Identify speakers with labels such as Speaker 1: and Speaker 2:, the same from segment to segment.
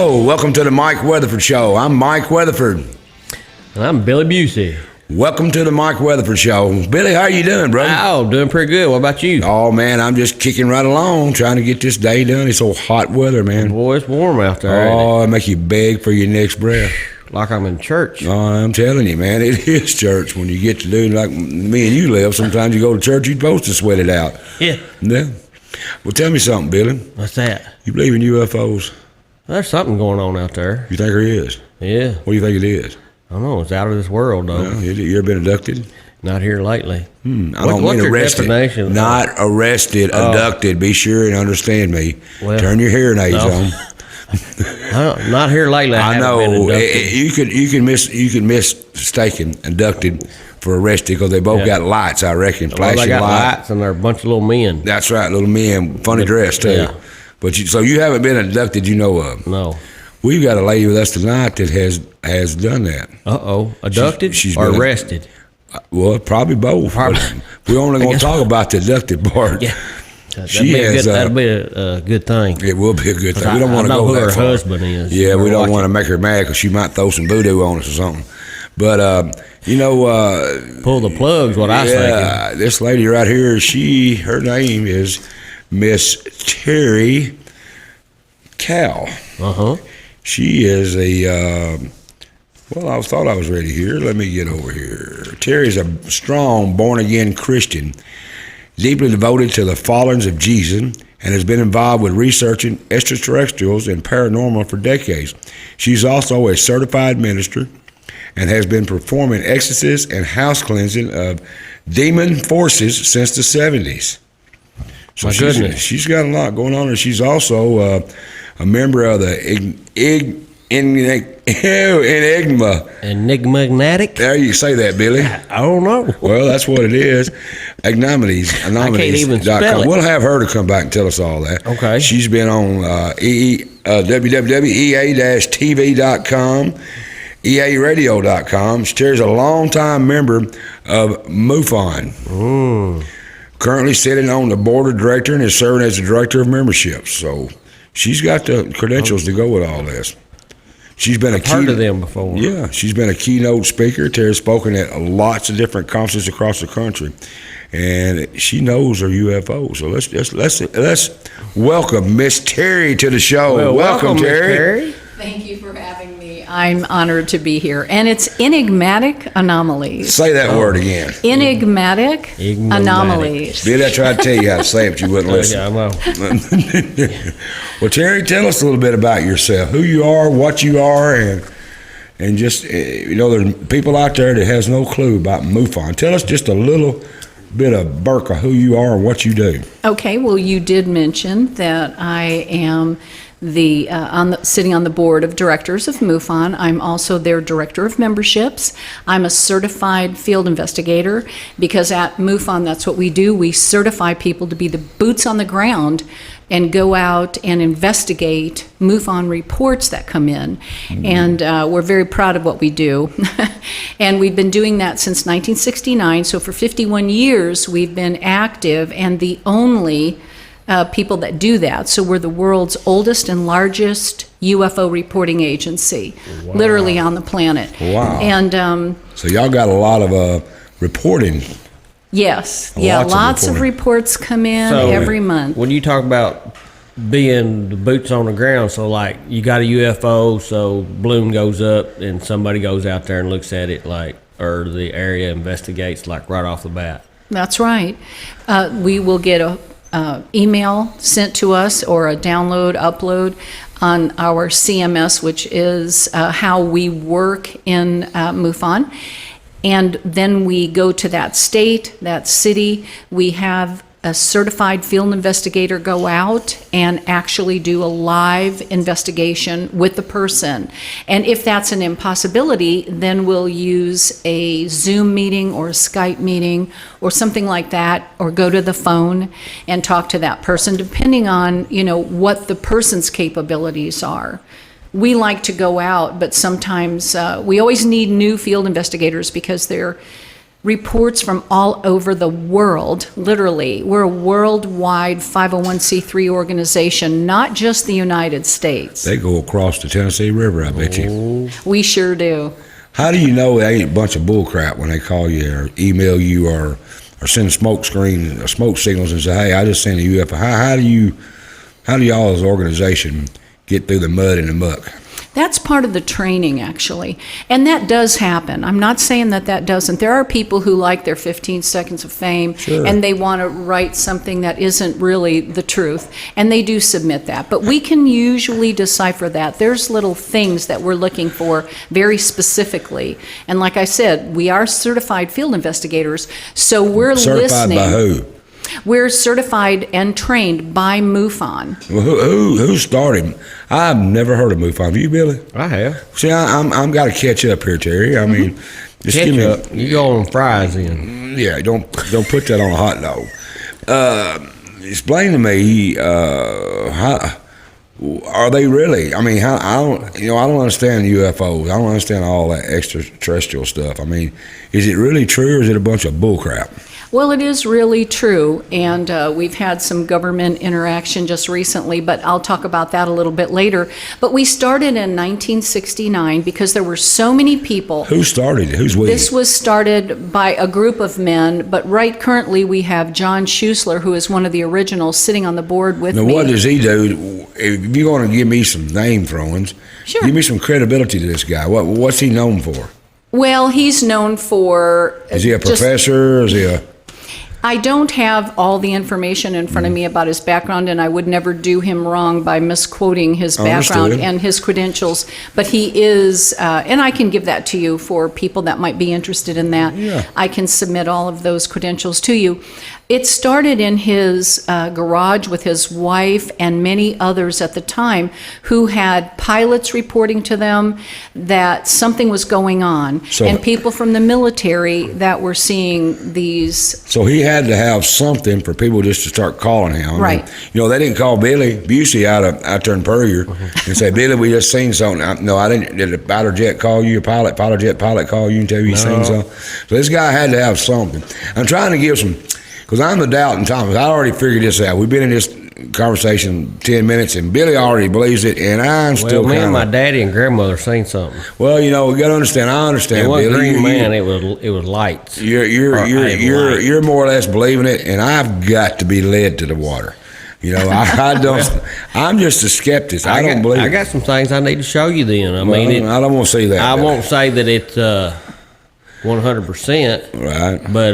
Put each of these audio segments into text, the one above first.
Speaker 1: Hello, welcome to the Mike Weatherford Show. I'm Mike Weatherford.
Speaker 2: And I'm Billy Busey.
Speaker 1: Welcome to the Mike Weatherford Show. Billy, how you doing, brother?
Speaker 2: Oh, doing pretty good. What about you?
Speaker 1: Oh, man, I'm just kicking right along, trying to get this day done. It's so hot weather, man.
Speaker 2: Boy, it's warm out there.
Speaker 1: Oh, it make you beg for your next breath.
Speaker 2: Like I'm in church.
Speaker 1: Oh, I'm telling you, man, it is church. When you get to do like me and you live, sometimes you go to church, you're supposed to sweat it out.
Speaker 2: Yeah.
Speaker 1: Yeah. Well, tell me something, Billy.
Speaker 2: What's that?
Speaker 1: You believe in UFOs?
Speaker 2: There's something going on out there.
Speaker 1: You think there is?
Speaker 2: Yeah.
Speaker 1: What do you think it is?
Speaker 2: I don't know. It's out of this world, though.
Speaker 1: Well, you ever been abducted?
Speaker 2: Not here lately.
Speaker 1: I don't mean arrested. Not arrested, abducted. Be sure and understand me.
Speaker 2: Well,
Speaker 1: Turn your hearing aids on.
Speaker 2: Not here lately.
Speaker 1: I know you can mistaken abducted for arrested because they both got lights. I reckon flashing
Speaker 2: they got
Speaker 1: lights.
Speaker 2: lights, and they're a bunch of little men.
Speaker 1: That's right, little men, funny dress too.
Speaker 2: Yeah.
Speaker 1: But so you haven't been abducted, you know of?
Speaker 2: No.
Speaker 1: We've got a lady with us tonight that has done that.
Speaker 2: Abducted
Speaker 1: she's
Speaker 2: or
Speaker 1: been
Speaker 2: arrested?
Speaker 1: Well, probably both. We're only going to talk about the abducted part.
Speaker 2: Yeah. That'll be a good thing.
Speaker 1: It will be a good thing. We don't want to go
Speaker 2: who
Speaker 1: that
Speaker 2: her
Speaker 1: far.
Speaker 2: husband is.
Speaker 1: Yeah, we don't want to make her mad because she might throw some voodoo on us or something. But
Speaker 2: pull the plugs. What I say.
Speaker 1: Yeah, this lady right here. Her name is Miss Teri Lynge-Kehl. She is I thought I was ready here. Let me get over here. Terry's a strong, born-again Christian, deeply devoted to the followings of Jesus, and has been involved with researching extraterrestrials and paranormal for decades. She's also a certified minister and has been performing exorcisms and house cleansing of demon forces since the 70s. So
Speaker 2: My goodness.
Speaker 1: She's got a lot going on, and she's also a member of the
Speaker 2: Enigmatic?
Speaker 1: There you say that, Billy.
Speaker 2: I don't know.
Speaker 1: Well, that's what it is. Anomalies.
Speaker 2: I can't even spell it.
Speaker 1: We'll have her to come back and tell us all that.
Speaker 2: Okay.
Speaker 1: She's been on www.ea-tv.com, earadio.com. She's a longtime member of MUFON. Currently sitting on the board of director and is serving as the director of memberships. So she's got the credentials to go with all this. She's been
Speaker 2: I've heard of them before.
Speaker 1: Yeah, she's been a keynote speaker. Terry's spoken at lots of different conferences across the country, and she knows her UFOs. So let's welcome Miss Teri to the show.
Speaker 2: Well, welcome
Speaker 1: Teri.
Speaker 3: Thank you for having me. I'm honored to be here. And it's enigmatic anomalies.
Speaker 1: Say that word again.
Speaker 3: Enigmatic anomalies.
Speaker 1: Billy, I tried to tell you how to say it, but you wouldn't listen.
Speaker 2: Yeah, I know.
Speaker 1: Well, Teri, tell us a little bit about yourself, who you are, what you are, and just, there's people out there that has no clue about MUFON. Tell us just a little bit of Burka, who you are and what you do.
Speaker 3: Okay, well, you did mention that I am sitting on the board of directors of MUFON. I'm also their director of memberships. I'm a certified field investigator because at MUFON, that's what we do. We certify people to be the boots on the ground and go out and investigate MUFON reports that come in. And we're very proud of what we do. And we've been doing that since 1969. So for 51 years, we've been active and the only people that do that. So we're the world's oldest and largest UFO reporting agency, literally on the planet.
Speaker 1: Wow.
Speaker 3: And
Speaker 1: so y'all got a lot of reporting.
Speaker 3: Yes. Lots of reports come in every month.
Speaker 2: When you talk about being the boots on the ground, so like you got a UFO, so balloon goes up and somebody goes out there and looks at it or the area investigates right off the bat.
Speaker 3: That's right. We will get a email sent to us or a upload on our CMS, which is how we work in MUFON. And then we go to that state, that city. We have a certified field investigator go out and actually do a live investigation with the person. And if that's an impossibility, then we'll use a Zoom meeting or a Skype meeting or something like that, or go to the phone and talk to that person, depending on, what the person's capabilities are. We like to go out, but sometimes we always need new field investigators because they're reports from all over the world, literally. We're a worldwide 501c3 organization, not just the United States.
Speaker 1: They go across the Tennessee River, I bet you.
Speaker 3: We sure do.
Speaker 1: How do you know they ain't a bunch of bullcrap when they call you or email you or send smoke signals and say, hey, I just sent a UFO? How do y'all as an organization get through the mud and the muck?
Speaker 3: That's part of the training, actually. And that does happen. I'm not saying that doesn't. There are people who like their 15 seconds of fame,
Speaker 1: Sure.
Speaker 3: and they want to write something that isn't really the truth, and they do submit that. But we can usually decipher that. There's little things that we're looking for very specifically. And like I said, we are certified field investigators, so we're
Speaker 1: Certified
Speaker 3: listening.
Speaker 1: by who?
Speaker 3: We're certified and trained by MUFON.
Speaker 1: Well, who started? I've never heard of MUFON. Have you, Billy?
Speaker 2: I have.
Speaker 1: See, I'm got to catch up here, Terry. I mean, just give me
Speaker 2: Ketchup. You go on fries in.
Speaker 1: Yeah, don't put that on a hot dog. Explain to me, how are they really? I mean, I don't understand UFOs. I don't understand all that extraterrestrial stuff. I mean, is it really true, or is it a bunch of bullcrap?
Speaker 3: Well, it is really true, and we've had some government interaction just recently, but I'll talk about that a little bit later. But we started in 1969 because there were so many people.
Speaker 1: Who started it? Who's we?
Speaker 3: This was started by a group of men, but currently we have John Schuessler, who is one of the originals, sitting on the board with
Speaker 1: Now,
Speaker 3: me.
Speaker 1: what does he do? If you're going to give me some name throwings,
Speaker 3: Sure.
Speaker 1: give me some credibility to this guy. What's he known for?
Speaker 3: Well, he's known for...
Speaker 1: Is he a professor? Is he a...
Speaker 3: I don't have all the information in front of me about his background, and I would never do him wrong by misquoting his background
Speaker 1: Understood.
Speaker 3: and his credentials. But he is, and I can give that to you for people that might be interested in that.
Speaker 1: Yeah.
Speaker 3: I can submit all of those credentials to you. It started in his garage with his wife and many others at the time who had pilots reporting to them that something was going on, and people from the military that were seeing these.
Speaker 1: So he had to have something for people just to start calling him.
Speaker 3: Right.
Speaker 1: They didn't call Billy Busey out there in Puryear and say, Billy, we just seen something. No, I didn't. Did a fighter jet call you, a fighter jet pilot call you and tell you seen something? So this guy had to have something. I'm trying to give some, because I'm the doubting Thomas. I already figured this out. We've been in this conversation 10 minutes, and Billy already believes it, and I'm still
Speaker 2: me
Speaker 1: kind
Speaker 2: and my
Speaker 1: of...
Speaker 2: daddy and grandmother seen something.
Speaker 1: Well, we got to understand. I understand,
Speaker 2: It wasn't
Speaker 1: Billy.
Speaker 2: green man. It was lights.
Speaker 1: You're more or less believing it, and I've got to be led to the water. I don't. I'm just a skeptic. I don't believe.
Speaker 2: I got some things I need to show you. Then I
Speaker 1: don't want to say that.
Speaker 2: I
Speaker 1: Billy.
Speaker 2: won't say that it's 100%.
Speaker 1: Right.
Speaker 2: But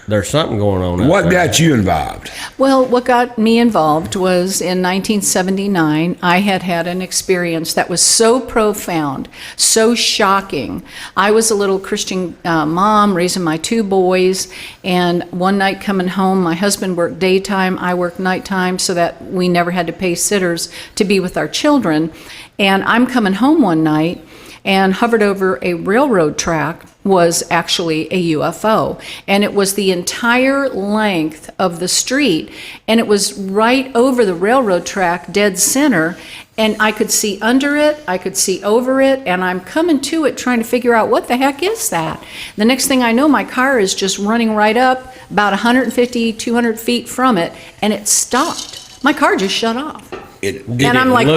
Speaker 2: there's something going on.
Speaker 1: What
Speaker 2: out there.
Speaker 1: got you involved?
Speaker 3: Well, what got me involved was in 1979, I had an experience that was so profound, so shocking. I was a little Christian mom raising my two boys, and one night coming home, my husband worked daytime, I worked nighttime, so that we never had to pay sitters to be with our children. And I'm coming home one night, and hovered over a railroad track was actually a UFO. And it was the entire length of the street, and it was right over the railroad track, dead center, and I could see under it, I could see over it, and I'm coming to it trying to figure out what the heck is that. The next thing I know, my car is just running right up about 150, 200 feet from it, and it stopped. My car just shut off. And I'm like,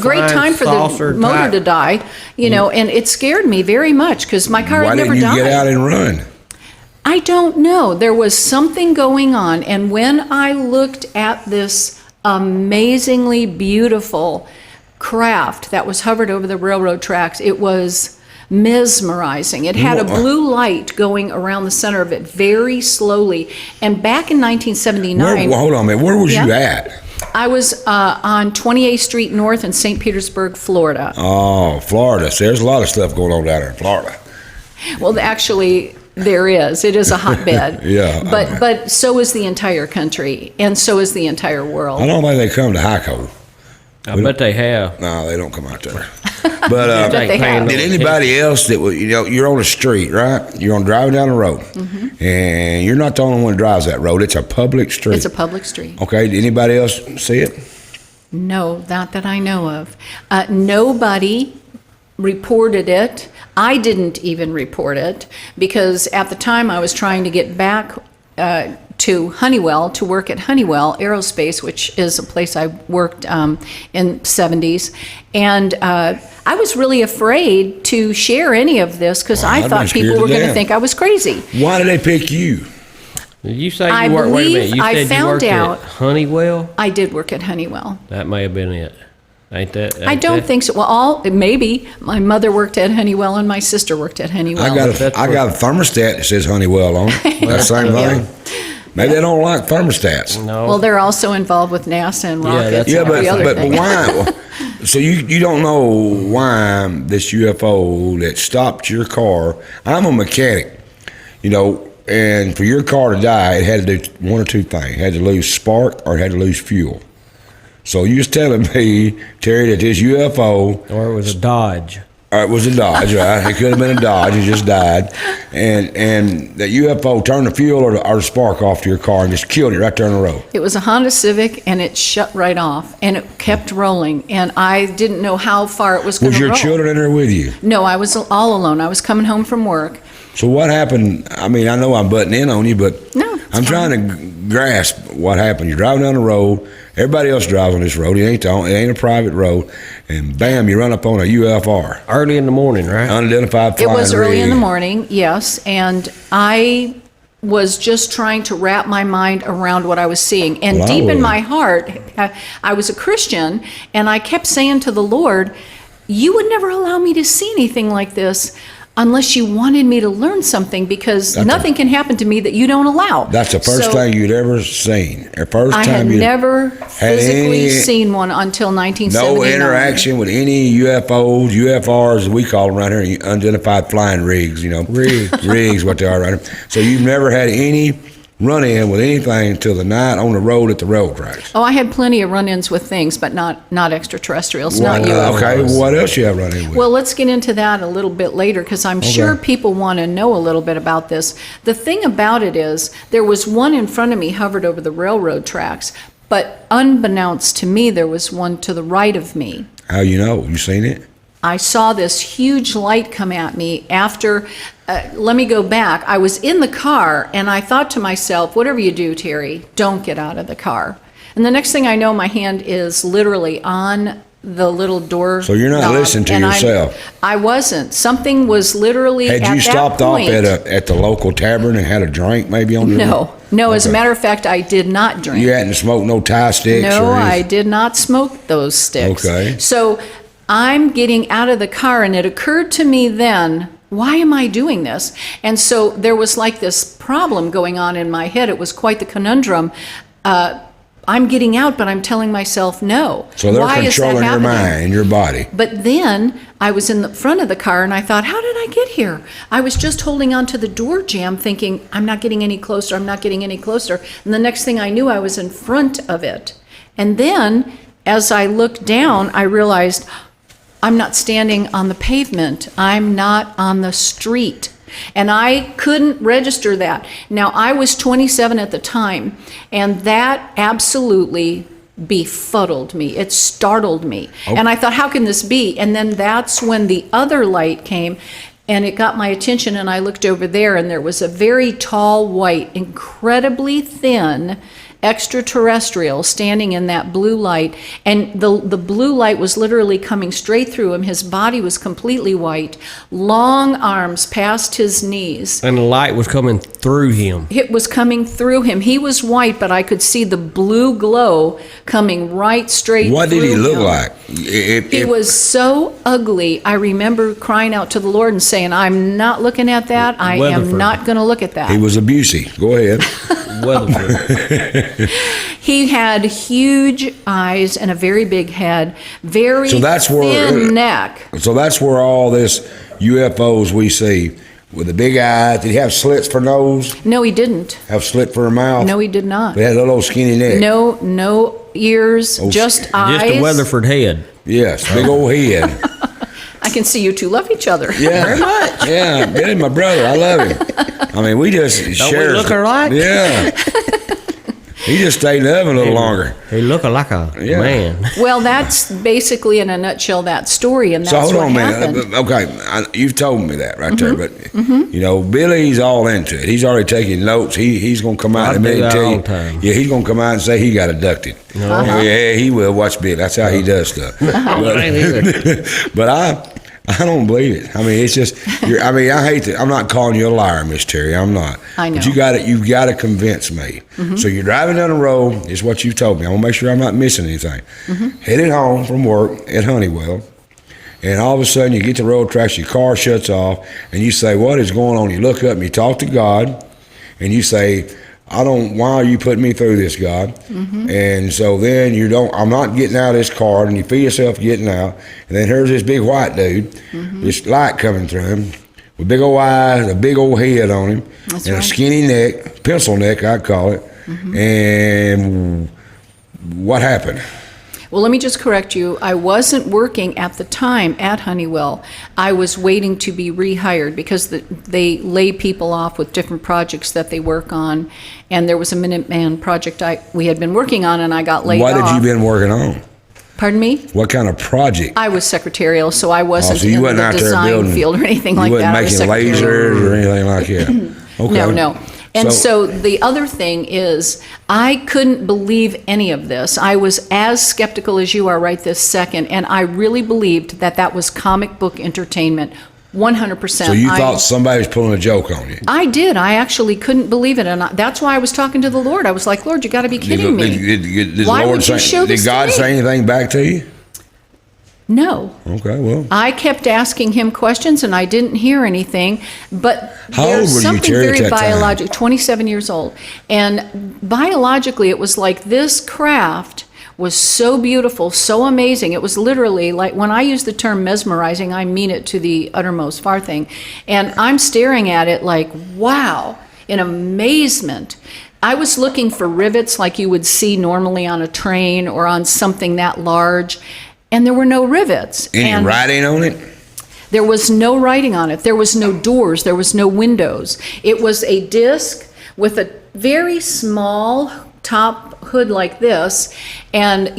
Speaker 3: great time for the motor to die, and it scared me very much because my car had never died.
Speaker 1: Why didn't you get out and run?
Speaker 3: I don't know. There was something going on, and when I looked at this amazingly beautiful craft that was hovered over the railroad tracks, it was mesmerizing. It had a blue light going around the center of it very slowly. And back in 1979...
Speaker 1: hold on a minute. Where was you at?
Speaker 3: I was on 28th Street North in St. Petersburg, Florida.
Speaker 1: Oh, Florida. So there's a lot of stuff going on down there in Florida.
Speaker 3: Well, actually, there is. It is a hotbed.
Speaker 1: Yeah.
Speaker 3: But so is the entire country, and so is the entire world.
Speaker 1: I don't think they come to Hyco.
Speaker 2: I bet they have.
Speaker 1: No, they don't come out there. But
Speaker 3: they have.
Speaker 1: did anybody else that was, you're on the street, right? You're driving down the road, and you're not the only one that drives that road. It's a public street.
Speaker 3: It's a public street.
Speaker 1: Okay. Did anybody else see it?
Speaker 3: No, not that I know of. Nobody reported it. I didn't even report it because at the time I was trying to get back to Honeywell, to work at Honeywell Aerospace, which is a place I worked in 70s. And I was really afraid to share any of this because I thought people were going to think I was crazy.
Speaker 1: Why did they pick you?
Speaker 2: Did you say
Speaker 3: I
Speaker 2: you worked? Wait a minute.
Speaker 3: believe
Speaker 2: You
Speaker 3: I
Speaker 2: said you
Speaker 3: found
Speaker 2: worked
Speaker 3: out-
Speaker 2: at Honeywell.
Speaker 3: I did work at Honeywell.
Speaker 2: That may have been it. Ain't that?
Speaker 3: I don't think so. Well, maybe my mother worked at Honeywell and my sister worked at Honeywell.
Speaker 1: I got a thermostat that says Honeywell on it. That same
Speaker 3: Yeah.
Speaker 1: thing. Maybe they don't like thermostats.
Speaker 2: No.
Speaker 3: Well, they're also involved with NASA and rockets
Speaker 2: that's
Speaker 3: and
Speaker 1: Yeah,
Speaker 3: every other
Speaker 1: but
Speaker 3: thing.
Speaker 1: why? So you don't know why this UFO that stopped your car? I'm a mechanic, and for your car to die, it had to do one or two things: it had to lose spark or it had to lose fuel. So you was telling me, Terry, that this UFO,
Speaker 2: Or it was a Dodge.
Speaker 1: it was a Dodge, right? It could have been a Dodge. It just died, and that UFO turned the fuel or the spark off to your car and just killed it right there on the road.
Speaker 3: It was a Honda Civic, and it shut right off, and it kept rolling, and I didn't know how far it was going
Speaker 1: Was
Speaker 3: to roll.
Speaker 1: your children in there with you?
Speaker 3: No, I was all alone. I was coming home from work.
Speaker 1: So what happened? I mean, I know I'm butting in on you, but
Speaker 3: No, it's
Speaker 1: I'm trying to grasp what happened. You're driving down the road. Everybody else drives on this road. It ain't a private road, and bam, you run up on a UFR,
Speaker 2: Early in the morning, right?
Speaker 1: unidentified
Speaker 3: It
Speaker 1: flying
Speaker 3: was early in the
Speaker 1: rig.
Speaker 3: morning, yes, and I was just trying to wrap my mind around what I was seeing. And
Speaker 1: Well, I
Speaker 3: deep in
Speaker 1: would.
Speaker 3: my heart, I was a Christian, and I kept saying to the Lord, you would never allow me to see anything like this unless you wanted me to learn something, because nothing can happen to me that you don't allow.
Speaker 1: That's the first
Speaker 3: So,
Speaker 1: thing you'd ever seen. The first
Speaker 3: I
Speaker 1: time
Speaker 3: had
Speaker 1: you
Speaker 3: never physically
Speaker 1: any-
Speaker 3: seen one until 1979.
Speaker 1: no interaction with any UFOs, UFRs, we call them right here, unidentified flying rigs. Rigs, what they are right here. So you've never had any run-in with anything until the night on the road at the railroad tracks.
Speaker 3: Oh, I had plenty of run-ins with things, but not extraterrestrials, not
Speaker 1: Well,
Speaker 3: UFOs.
Speaker 1: okay, what else you have run-in with?
Speaker 3: Well, let's get into that a little bit later because I'm sure people want to know a little bit about this. The thing about it is there was one in front of me hovered over the railroad tracks, but unbeknownst to me, there was one to the right of me.
Speaker 1: How you know? You seen it?
Speaker 3: I saw this huge light come at me after, let me go back. I was in the car and I thought to myself, whatever you do, Terry, don't get out of the car. And the next thing I know, my hand is literally on the little door.
Speaker 1: So you're not
Speaker 3: knob,
Speaker 1: listening to
Speaker 3: and
Speaker 1: yourself.
Speaker 3: I wasn't. Something was literally
Speaker 1: Had
Speaker 3: at
Speaker 1: you stopped
Speaker 3: that point.
Speaker 1: off at the local tavern and had a drink maybe on your
Speaker 3: No. As a
Speaker 1: Okay.
Speaker 3: matter of fact, I did not drink.
Speaker 1: You hadn't smoked no Thai sticks
Speaker 3: No,
Speaker 1: or
Speaker 3: I
Speaker 1: anything?
Speaker 3: did not smoke those sticks.
Speaker 1: Okay.
Speaker 3: So I'm getting out of the car, and it occurred to me then, why am I doing this? And so there was like this problem going on in my head. It was quite the conundrum. I'm getting out, but I'm telling myself no.
Speaker 1: So they're
Speaker 3: Why is that
Speaker 1: controlling your
Speaker 3: happening?
Speaker 1: mind and your body.
Speaker 3: But then I was in the front of the car and I thought, how did I get here? I was just holding on to the door jamb thinking, I'm not getting any closer, I'm not getting any closer. And the next thing I knew, I was in front of it. And then as I looked down, I realized I'm not standing on the pavement. I'm not on the street. And I couldn't register that. Now, I was 27 at the time, and that absolutely befuddled me. It startled me. And I thought, how can this be? And then that's when the other light came, and it got my attention, and I looked over there, and there was a very tall, white, incredibly thin extraterrestrial standing in that blue light, and the blue light was literally coming straight through him. His body was completely white, long arms past his knees.
Speaker 2: And the light was coming through him.
Speaker 3: It was coming through him. He was white, but I could see the blue glow coming right straight
Speaker 1: What
Speaker 3: through
Speaker 1: did he look
Speaker 3: him.
Speaker 1: like?
Speaker 3: He was so ugly. I remember crying out to the Lord and saying, I'm not looking at that. I am
Speaker 2: Weatherford.
Speaker 3: not going to look at that.
Speaker 1: He was abusive. Go ahead.
Speaker 2: Weatherford.
Speaker 3: He had huge eyes and a very big head, very
Speaker 1: So that's where-
Speaker 3: thin neck.
Speaker 1: So that's where all this UFOs we see with the big eyes. Did he have slits for nose?
Speaker 3: No, he didn't.
Speaker 1: Have slit for a mouth?
Speaker 3: No, he did not.
Speaker 1: He had a little old skinny neck.
Speaker 3: No ears, just eyes.
Speaker 2: Just a Weatherford head.
Speaker 1: Yes, big old head.
Speaker 3: I can see you two love each other.
Speaker 1: Yeah, very much. Yeah, Billy's my brother. I love him. I mean, we just
Speaker 2: Don't
Speaker 1: share.
Speaker 2: we look alike?
Speaker 1: Yeah. He just stayed in the oven a little longer.
Speaker 2: He looking like a man.
Speaker 3: Well, that's basically, in a nutshell, that story, and that's
Speaker 1: So hold
Speaker 3: what
Speaker 1: on,
Speaker 3: happened.
Speaker 1: man. Okay, you've told me that right there, but you know, Billy's all into it. He's already taking notes. He's gonna come out in a minute and tell you. Yeah, he's gonna come out and say he got abducted. Yeah, he will. Watch Billy. That's how he does stuff. But I don't believe it. I mean, it's just. I mean, I hate that. I'm not calling you a liar, Miss Terry. I'm not.
Speaker 3: I know.
Speaker 1: But you've got to convince me. So you're driving down the road. Is what you told me. I want to make sure I'm not missing anything. Headed home from work at Honeywell. And all of a sudden, you get to road tracks, your car shuts off, and you say, what is going on? You look up and you talk to God, and you say, why are you putting me through this, God? And so then I'm not getting out of this car, and you feel yourself getting out, and then here's this big white dude, this light coming through him, with big old eyes, a big old head on him,
Speaker 3: That's
Speaker 1: and
Speaker 3: right.
Speaker 1: a skinny neck, pencil neck, I'd call it. And what happened?
Speaker 3: Well, let me just correct you. I wasn't working at the time at Honeywell. I was waiting to be rehired because they lay people off with different projects that they work on. And there was a Minuteman project we had been working on, and I got laid off.
Speaker 1: What had you been working on?
Speaker 3: Pardon me?
Speaker 1: What kind of project?
Speaker 3: I was secretarial, so I wasn't
Speaker 1: so you
Speaker 3: in
Speaker 1: wasn't
Speaker 3: the
Speaker 1: out there
Speaker 3: design
Speaker 1: building,
Speaker 3: field or anything like
Speaker 1: you
Speaker 3: that. I
Speaker 1: wasn't
Speaker 3: was
Speaker 1: making
Speaker 3: secretarial.
Speaker 1: lasers or anything like that? Okay.
Speaker 3: No. And so the other thing is, I couldn't believe any of this. I was as skeptical as you are right this second, and I really believed that was comic book entertainment, 100%.
Speaker 1: So you thought somebody was pulling a joke on you?
Speaker 3: I did. I actually couldn't believe it, and that's why I was talking to the Lord. I was like, Lord, you got to be kidding me.
Speaker 1: Did
Speaker 3: Why would you show this
Speaker 1: Did God
Speaker 3: to me?
Speaker 1: say anything back to you?
Speaker 3: No.
Speaker 1: Okay, well.
Speaker 3: I kept asking him questions, and I didn't hear anything. But
Speaker 1: How old
Speaker 3: there's
Speaker 1: were you,
Speaker 3: something
Speaker 1: Terry, at
Speaker 3: very
Speaker 1: that time?
Speaker 3: biological. 27 years old, and biologically, it was like this craft was so beautiful, so amazing. It was literally like, when I use the term mesmerizing, I mean it to the uttermost far thing. And I'm staring at it like, wow, in amazement. I was looking for rivets like you would see normally on a train or on something that large. And there were no rivets.
Speaker 1: Any writing on it?
Speaker 3: There was no writing on it. There was no doors. There was no windows. It was a disc with a very small top hood like this. And,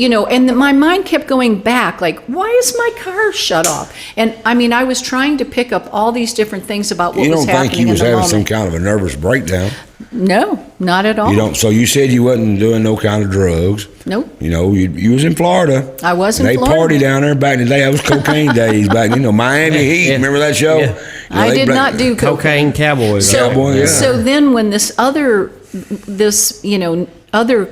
Speaker 3: my mind kept going back, like, why is my car shut off? And, I was trying to pick up all these different things about what was happening in the moment.
Speaker 1: You don't think you was having some kind of a nervous breakdown?
Speaker 3: No, not at all.
Speaker 1: You don't. So you said you wasn't doing no kind of drugs.
Speaker 3: Nope.
Speaker 1: You was in Florida.
Speaker 3: I was in
Speaker 1: Florida. They
Speaker 3: Florida.
Speaker 1: party down there back in the day. That was cocaine days back. Miami Heat.
Speaker 2: Yeah.
Speaker 1: Remember that show?
Speaker 2: Yeah.
Speaker 3: I did not do
Speaker 2: Cocaine Cowboys.
Speaker 1: Cowboy, yeah.
Speaker 3: So then when this other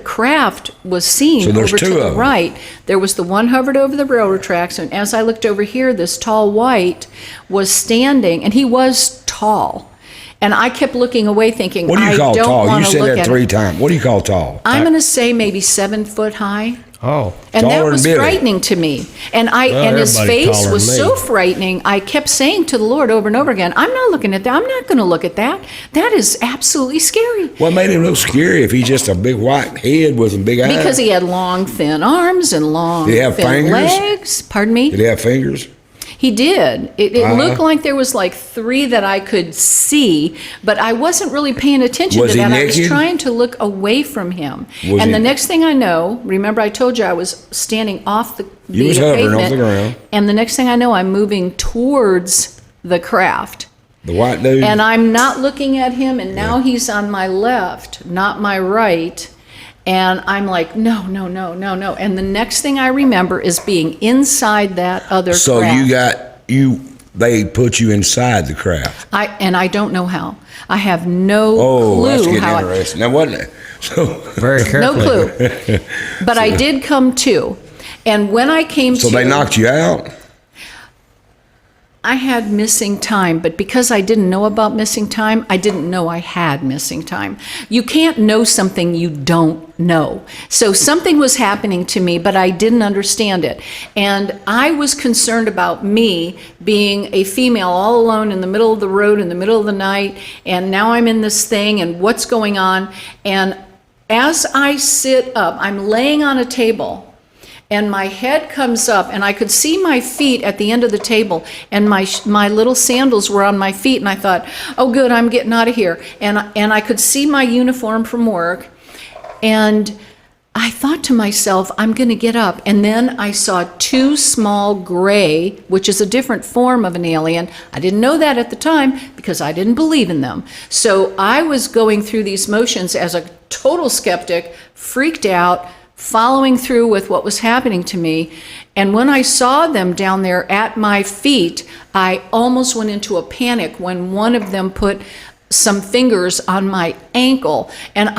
Speaker 3: craft was seen
Speaker 1: So there's
Speaker 3: over to
Speaker 1: two
Speaker 3: the
Speaker 1: of them.
Speaker 3: right, there was the one hovered over the railroad tracks, and as I looked over here, this tall white was standing, and he was tall. And I kept looking away thinking,
Speaker 1: What do you
Speaker 3: I
Speaker 1: call
Speaker 3: don't
Speaker 1: tall? You
Speaker 3: want to
Speaker 1: said
Speaker 3: look
Speaker 1: that
Speaker 3: at
Speaker 1: 3
Speaker 3: it.
Speaker 1: times. What do you call tall?
Speaker 3: I'm going to say maybe 7 foot high.
Speaker 2: Oh.
Speaker 3: And
Speaker 1: Taller
Speaker 3: that
Speaker 1: than
Speaker 3: was
Speaker 1: Billy.
Speaker 3: frightening to me. And his
Speaker 2: everybody's
Speaker 3: face
Speaker 2: taller
Speaker 3: was
Speaker 2: than
Speaker 3: so
Speaker 2: me.
Speaker 3: frightening. I kept saying to the Lord over and over again, I'm not looking at that. I'm not going to look at that. That is absolutely scary.
Speaker 1: What made him look scary if he's just a big white head with some big eyes?
Speaker 3: Because he had long, thin arms and long,
Speaker 1: Did he have
Speaker 3: thin
Speaker 1: fingers?
Speaker 3: legs. Pardon me?
Speaker 1: Did he have fingers?
Speaker 3: He did. It looked like there was like 3 that I could see, but I wasn't really paying attention
Speaker 1: Was
Speaker 3: to
Speaker 1: he
Speaker 3: that. I was
Speaker 1: naked?
Speaker 3: trying to look away from him.
Speaker 1: Was
Speaker 3: And
Speaker 1: he-
Speaker 3: the next thing I know, remember I told you I was standing off the
Speaker 1: You was hovering
Speaker 3: pavement,
Speaker 1: off the ground.
Speaker 3: and the next thing I know, I'm moving towards the craft.
Speaker 1: The white dude?
Speaker 3: And I'm not looking at him, and now he's on my left, not my right. And I'm like, no. And the next thing I remember is being inside that other
Speaker 1: So
Speaker 3: craft.
Speaker 1: they put you inside the craft.
Speaker 3: I don't know how. I have no
Speaker 1: Oh, that's
Speaker 3: clue
Speaker 1: getting
Speaker 3: how.
Speaker 1: interesting. Now, wasn't it? So,
Speaker 2: Very
Speaker 3: No
Speaker 2: carefully.
Speaker 3: clue. But I did come to. And when I came to.
Speaker 1: so they knocked you out?
Speaker 3: I had missing time, but because I didn't know about missing time, I didn't know I had missing time. You can't know something you don't know. So something was happening to me, but I didn't understand it. And I was concerned about me being a female all alone in the middle of the road, in the middle of the night, and now I'm in this thing, and what's going on? And as I sit up, I'm laying on a table, and my head comes up, and I could see my feet at the end of the table, and my little sandals were on my feet, and I thought, oh good, I'm getting out of here. And I could see my uniform from work, And I thought to myself, I'm going to get up. And then I saw two small gray, which is a different form of an alien. I didn't know that at the time because I didn't believe in them. So I was going through these motions as a total skeptic, freaked out, following through with what was happening to me. And when I saw them down there at my feet, I almost went into a panic when one of them put some fingers on my ankle. And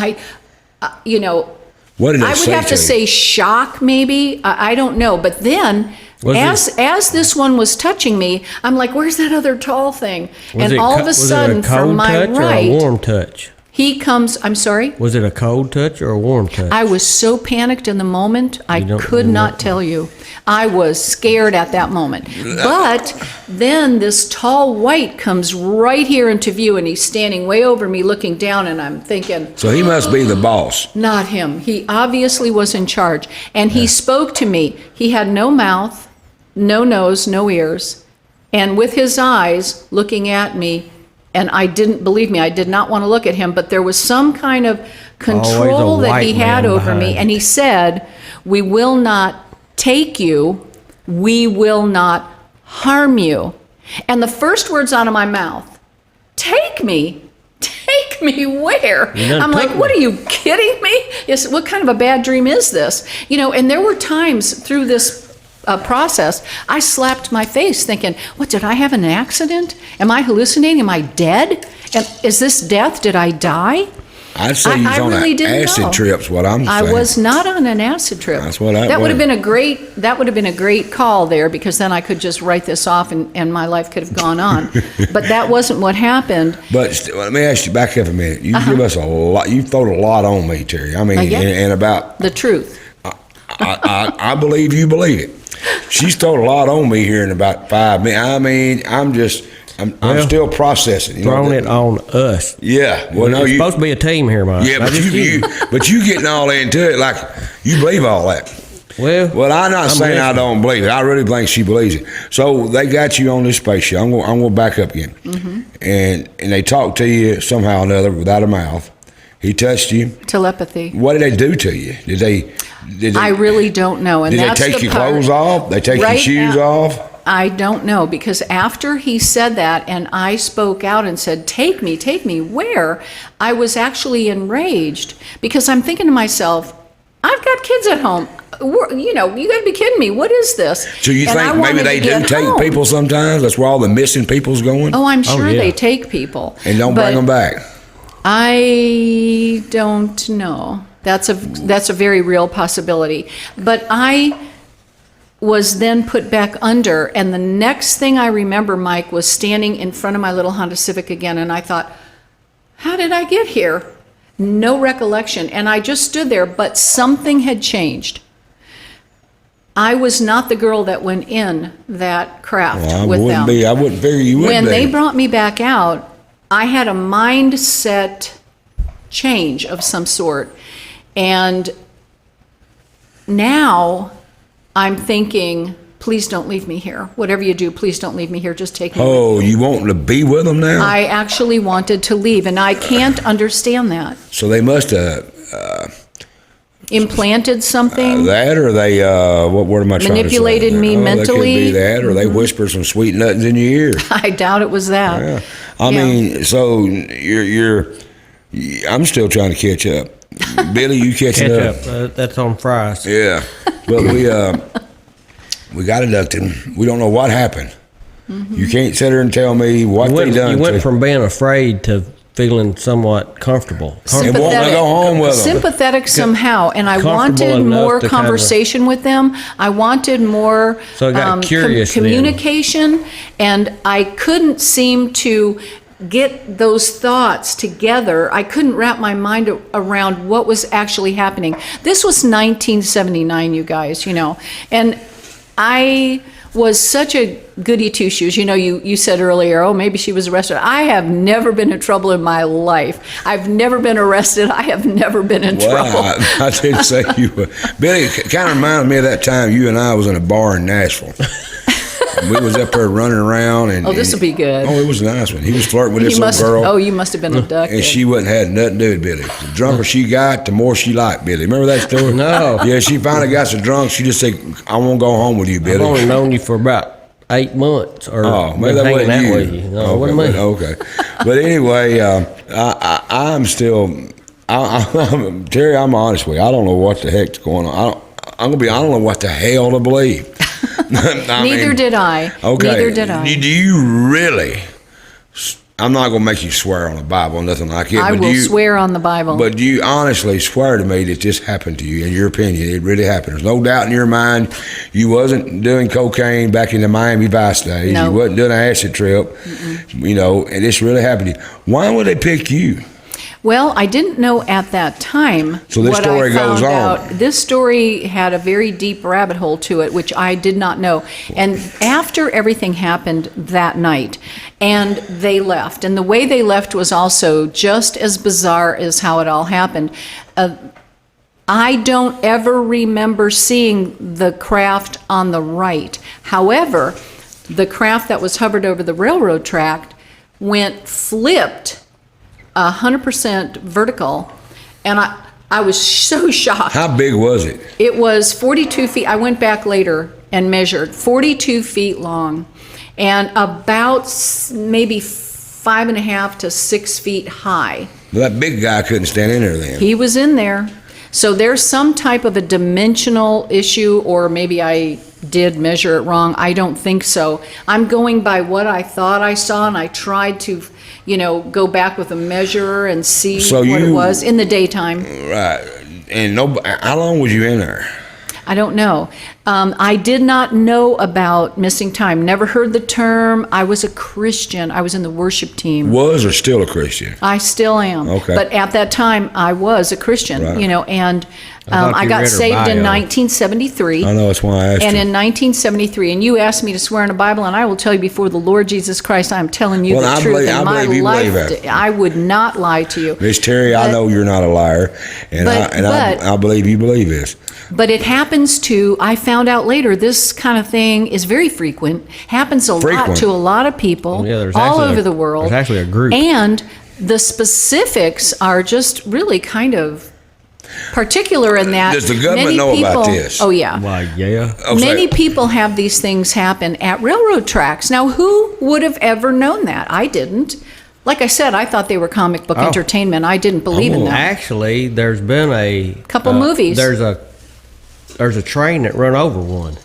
Speaker 1: what did
Speaker 3: I would have to say shock, maybe. I don't know. But then, as this one was touching me, I'm like, "Where's that other tall thing?" And all of a sudden, from my right,
Speaker 2: or a warm touch?
Speaker 3: He comes. I'm sorry.
Speaker 2: Was it a cold touch or a warm touch?
Speaker 3: I was so panicked in the moment, I could not tell you. I was scared at that moment. But then this tall white comes right here into view, and he's standing way over me, looking down, and I'm thinking,
Speaker 1: So he must be the boss.
Speaker 3: not him. He obviously was in charge. And he spoke to me. He had no mouth, no nose, no ears. And with his eyes looking at me, and I didn't, believe me, I did not want to look at him, but there was some kind of control that he had over me. And he said, "We will not take you. We will not harm you." And the first words out of my mouth, "Take me? Take me where?" I'm like, "What, are you kidding me? Yes, what kind of a bad dream is this?" And there were times through this process, I slapped my face thinking, what, did I have an accident? Am I hallucinating? Am I dead? And is this death? Did I die?
Speaker 1: I'd say you was on
Speaker 3: really
Speaker 1: an acid
Speaker 3: know.
Speaker 1: trip's what I'm saying.
Speaker 3: I was not on an acid trip.
Speaker 1: That's what
Speaker 3: that would have been a great call there, because then I could just write this off and my life could have gone on. But that wasn't what happened.
Speaker 1: But let me ask you, back up a minute. You give us a lot. You've thrown a lot on me, Terry. I mean,
Speaker 3: yeah.
Speaker 1: and about
Speaker 3: The truth.
Speaker 1: I believe you believe it. She's thrown a lot on me here in about 5 minutes. I mean, I'm still processing.
Speaker 2: Throwing it on us.
Speaker 1: Yeah. Well, no,
Speaker 2: you're supposed to be a team here, Mike.
Speaker 1: Yeah, but you getting all into it like you believe all that. Well, I'm not saying I don't believe it. I really think she believes it. So they got you on this spaceship. I'm going to back up again. Mm-hmm. And they talked to you somehow or another without a mouth. He touched you.
Speaker 3: Telepathy.
Speaker 1: What did they do to you? Did they
Speaker 3: I really don't know. And
Speaker 1: did
Speaker 3: that's
Speaker 1: they take
Speaker 3: the
Speaker 1: your
Speaker 3: part.
Speaker 1: clothes off? They take your shoes off?
Speaker 3: I don't know, because after he said that and I spoke out and said, take me, where? I was actually enraged, because I'm thinking to myself, I've got kids at home. You got to be kidding me. What is this?
Speaker 1: So you think maybe they do take people sometimes? That's where all the missing people's going?
Speaker 3: Oh, I'm sure they take people.
Speaker 1: And don't bring them back?
Speaker 3: I don't know. That's a very real possibility. But I was then put back under, and the next thing I remember, Mike, was standing in front of my little Honda Civic again, and I thought, how did I get here? No recollection. And I just stood there, but something had changed. I was not the girl that went in that craft with them.
Speaker 1: I wouldn't figure you would be.
Speaker 3: When they brought me back out, I had a mindset change of some sort. And now I'm thinking, please don't leave me here. Whatever you do, please don't leave me here. Just take me with you.
Speaker 1: Oh, you want to be with them now?
Speaker 3: I actually wanted to leave, and I can't understand that.
Speaker 1: So they must have
Speaker 3: implanted something.
Speaker 1: That, or they, what word am I trying to say?
Speaker 3: Manipulated me mentally.
Speaker 1: They could be that, or they whispered some sweet nothings in your ear.
Speaker 3: I doubt it was that.
Speaker 1: Yeah. I mean, so I'm still trying to catch up. Billy, you catching up?
Speaker 2: That's on fries.
Speaker 1: Yeah, but we got abducted. We don't know what happened. Mm-hmm. You can't sit there and tell me what they done.
Speaker 2: You went from being afraid to feeling somewhat comfortable.
Speaker 1: And wanting to go home with them.
Speaker 3: Sympathetic somehow, and I wanted more conversation with them. I wanted more
Speaker 2: so I got curious
Speaker 3: communication, and I couldn't seem to get those thoughts together. I couldn't wrap my mind around what was actually happening. This was 1979, you guys, and I was such a goody two-shoes. You said earlier, oh, maybe she was arrested. I have never been in trouble in my life. I've never been arrested. I have never been in trouble.
Speaker 1: I didn't say you were. Billy, it kind of reminded me of that time you and I was in a bar in Nashville. we was up there running around. And
Speaker 3: Oh, this will be good.
Speaker 1: Oh, it was a nice one. He was flirting with this
Speaker 3: You
Speaker 1: little girl.
Speaker 3: Oh, you must have been abducted.
Speaker 1: And she wouldn't had nothing to do with Billy. The drunker she got, the more she liked Billy. Remember that story?
Speaker 2: No.
Speaker 1: Yeah, she finally got so drunk, she just said, I won't go home with you,
Speaker 2: I've
Speaker 1: Billy.
Speaker 2: only known you for about 8 months, or
Speaker 1: Oh, maybe
Speaker 2: been
Speaker 1: that
Speaker 2: hanging
Speaker 1: wasn't
Speaker 2: out
Speaker 1: you.
Speaker 2: with you. No,
Speaker 1: okay,
Speaker 2: what am I?
Speaker 1: okay. But anyway, I'm still, Terry, I'm honest with you. I don't know what the heck's going on. I don't know what the hell to believe.
Speaker 3: Neither did I.
Speaker 1: Okay.
Speaker 3: Neither did I.
Speaker 1: Do you really? I'm not going to make you swear on the Bible or nothing like it.
Speaker 3: I
Speaker 1: but
Speaker 3: will
Speaker 1: do you,
Speaker 3: swear on the Bible.
Speaker 1: But do you honestly swear to me that this happened to you? In your opinion, it really happened. There's no doubt in your mind you wasn't doing cocaine back in the Miami Vice days.
Speaker 3: No.
Speaker 1: You wasn't doing an acid trip. You know, and this really happened to you. Why would they pick you?
Speaker 3: Well, I didn't know at that time.
Speaker 1: So this
Speaker 3: what
Speaker 1: story
Speaker 3: I found
Speaker 1: goes on.
Speaker 3: out. This story had a very deep rabbit hole to it, which I did not know. And after everything happened that night, and they left, and the way they left was also just as bizarre as how it all happened. I don't ever remember seeing the craft on the right. However, the craft that was hovered over the railroad track flipped 100% vertical, and I was so shocked.
Speaker 1: How big was it?
Speaker 3: It was 42 feet. I went back later and measured 42 feet long, and about maybe 5.5 to 6 feet high.
Speaker 1: Well, that big guy couldn't stand in there then.
Speaker 3: He was in there. So there's some type of a dimensional issue, or maybe I did measure it wrong. I don't think so. I'm going by what I thought I saw, and I tried to, go back with a measure and see what it was in the daytime.
Speaker 1: Right. And how long was you in there?
Speaker 3: I don't know. I did not know about missing time. Never heard the term. I was a Christian. I was in the worship team.
Speaker 1: Was or still a Christian?
Speaker 3: I still am.
Speaker 1: Okay.
Speaker 3: But at that time, I was a Christian,
Speaker 1: Right.
Speaker 3: and
Speaker 2: thought
Speaker 3: I
Speaker 2: you
Speaker 3: got
Speaker 2: read her
Speaker 3: saved in
Speaker 2: bio.
Speaker 3: 1973.
Speaker 1: I know, that's why I asked
Speaker 3: And
Speaker 1: you.
Speaker 3: in 1973, and you asked me to swear in the Bible, and I will tell you before the Lord Jesus Christ, I am telling you
Speaker 1: Well,
Speaker 3: the
Speaker 1: I
Speaker 3: truth.
Speaker 1: believe-
Speaker 3: In
Speaker 1: I
Speaker 3: my
Speaker 1: believe you believe
Speaker 3: life,
Speaker 1: that.
Speaker 3: I would not lie to you.
Speaker 1: Miss Terry, I
Speaker 3: But-
Speaker 1: know you're not a liar, and I believe you believe this.
Speaker 3: But it happens to, I found out later, this kind of thing is very frequent, happens a lot
Speaker 1: Frequent.
Speaker 3: to a lot of people
Speaker 2: Yeah, there's
Speaker 3: all
Speaker 2: actually
Speaker 3: over
Speaker 2: a-
Speaker 3: the world.
Speaker 2: there's actually a group.
Speaker 3: And the specifics are just really kind of particular in that.
Speaker 1: Does the government
Speaker 3: many
Speaker 1: know about
Speaker 3: people-
Speaker 1: this?
Speaker 3: Oh, yeah.
Speaker 2: Why, yeah.
Speaker 1: Okay.
Speaker 3: Many people have these things happen at railroad tracks. Now, who would have ever known that? I didn't. Like I said, I thought they were comic book entertainment. I didn't believe in them.
Speaker 2: Actually, there's been a
Speaker 3: Couple movies.
Speaker 2: There's a train that run over one.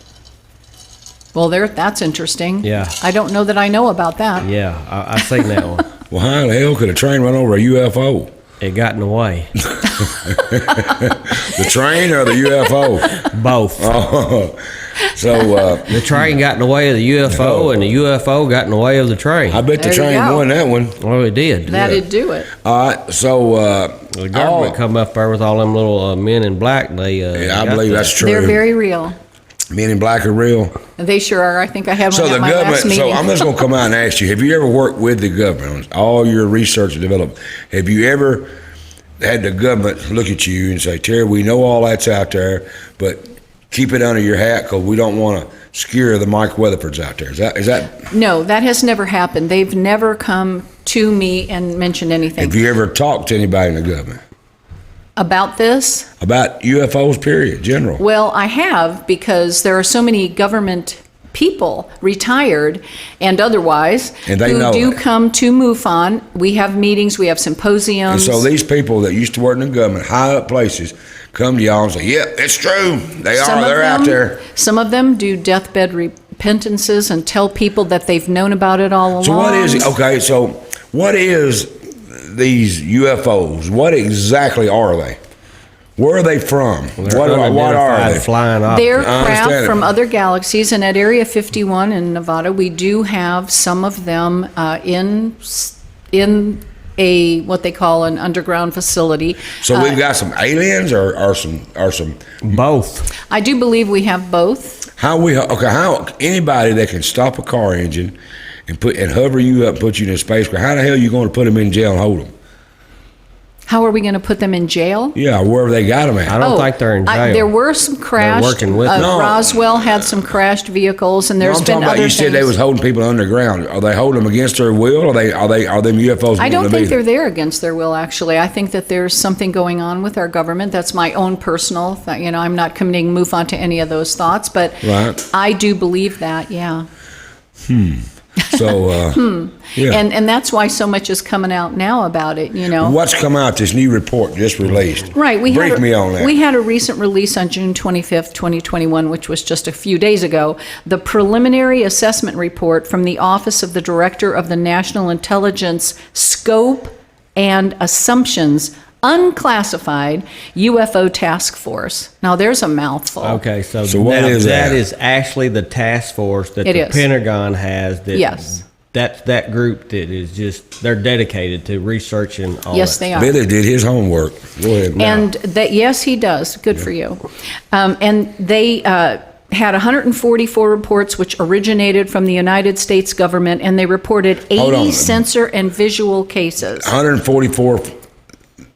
Speaker 3: Well, that's interesting.
Speaker 2: Yeah.
Speaker 3: I don't know that I know about that.
Speaker 2: Yeah, I seen that one.
Speaker 1: Well, how the hell could a train run over a UFO?
Speaker 2: It got in the way.
Speaker 1: The train or the UFO?
Speaker 2: Both.
Speaker 1: So
Speaker 2: The train got in the way of the UFO, and the UFO got in the way of the train.
Speaker 1: I bet the
Speaker 3: There you
Speaker 1: train
Speaker 3: go.
Speaker 1: won that one.
Speaker 2: Well, it did.
Speaker 3: That'd do it.
Speaker 1: All right, so
Speaker 2: The government come up there with all them little men in black. They
Speaker 1: yeah, I
Speaker 2: got
Speaker 1: believe
Speaker 2: that.
Speaker 1: that's true.
Speaker 3: They're very real.
Speaker 1: Men in black are real.
Speaker 3: They sure are. I think I had one
Speaker 1: So
Speaker 3: at
Speaker 1: the
Speaker 3: my
Speaker 1: government.
Speaker 3: last meeting.
Speaker 1: So I'm just going to come out and ask you: have you ever worked with the government on all your research and development? Have you ever had the government look at you and say, "Terry, we know all that's out there, but keep it under your hat because we don't want to scare the Mike Weatherfords out there"? Is that?
Speaker 3: No, that has never happened. They've never come to me and mentioned anything
Speaker 1: Have you ever talked to anybody in the government
Speaker 3: about this.
Speaker 1: about UFOs? Period, general.
Speaker 3: Well, I have, because there are so many government people, retired and otherwise,
Speaker 1: And they
Speaker 3: who
Speaker 1: know
Speaker 3: do
Speaker 1: it.
Speaker 3: come to MUFON. We have meetings, we have
Speaker 1: And
Speaker 3: symposiums.
Speaker 1: so these people that used to work in the government, high up places, come to y'all and say, "Yep, it's true. They
Speaker 3: Some
Speaker 1: are.
Speaker 3: of
Speaker 1: They're out
Speaker 3: them-
Speaker 1: there."
Speaker 3: Some of them do deathbed repentances and tell people that they've known about it all along.
Speaker 1: So what is it? Okay, so what is these UFOs? What exactly are they? Where are they from?
Speaker 2: They're
Speaker 1: What are
Speaker 2: unidentified
Speaker 1: they?
Speaker 2: flying
Speaker 3: They're
Speaker 2: objects.
Speaker 1: I understand
Speaker 3: craft
Speaker 1: it.
Speaker 3: from other galaxies, and at Area 51 in Nevada, we do have some of them in a what they call an underground facility.
Speaker 1: So we've got some aliens or some.
Speaker 2: Both.
Speaker 3: I do believe we have both.
Speaker 1: How anybody that can stop a car engine and hover you up, and put you in a spacecraft? How the hell are you going to put them in jail and hold them?
Speaker 3: How are we going to put them in jail?
Speaker 1: Yeah, wherever they got them at.
Speaker 2: I don't think they're in jail.
Speaker 3: There were some crashed.
Speaker 2: working with them.
Speaker 1: No.
Speaker 3: Roswell had some crashed vehicles, and there's
Speaker 1: I'm
Speaker 3: been
Speaker 1: talking about,
Speaker 3: other
Speaker 1: you
Speaker 3: things.
Speaker 1: said they was holding people underground. Are they holding them against their will, or are them UFOs?
Speaker 3: I don't
Speaker 1: wanting to
Speaker 3: think
Speaker 1: be
Speaker 3: they're there against their will, actually. I think that there's something going on with our government. That's my own personal, I'm not committing MUFON to any of those thoughts, but
Speaker 1: Right.
Speaker 3: I do believe that, yeah.
Speaker 1: So, yeah.
Speaker 3: And that's why so much is coming out now about it,
Speaker 1: What's come out, this new report just released?
Speaker 3: Right.
Speaker 1: Brief me on that.
Speaker 3: We had a recent release on June 25th, 2021, which was just a few days ago. The preliminary assessment report from the Office of the Director of the National Intelligence Scope and Assumptions Unclassified UFO Task Force. Now, there's a mouthful.
Speaker 2: Okay, so
Speaker 1: what
Speaker 2: now
Speaker 1: is that?
Speaker 2: That is actually the task force that
Speaker 3: It
Speaker 2: the
Speaker 3: is.
Speaker 2: Pentagon has. That,
Speaker 3: Yes.
Speaker 2: That's that group that is just, they're dedicated to researching all
Speaker 3: Yes,
Speaker 2: that
Speaker 3: they are.
Speaker 1: Billy did his homework. Go ahead now.
Speaker 3: And that, yes, he does. Good for you. And they had 144 reports which originated from the United States government, and they reported
Speaker 1: Hold
Speaker 3: 80
Speaker 1: on.
Speaker 3: sensor and visual cases.
Speaker 1: 144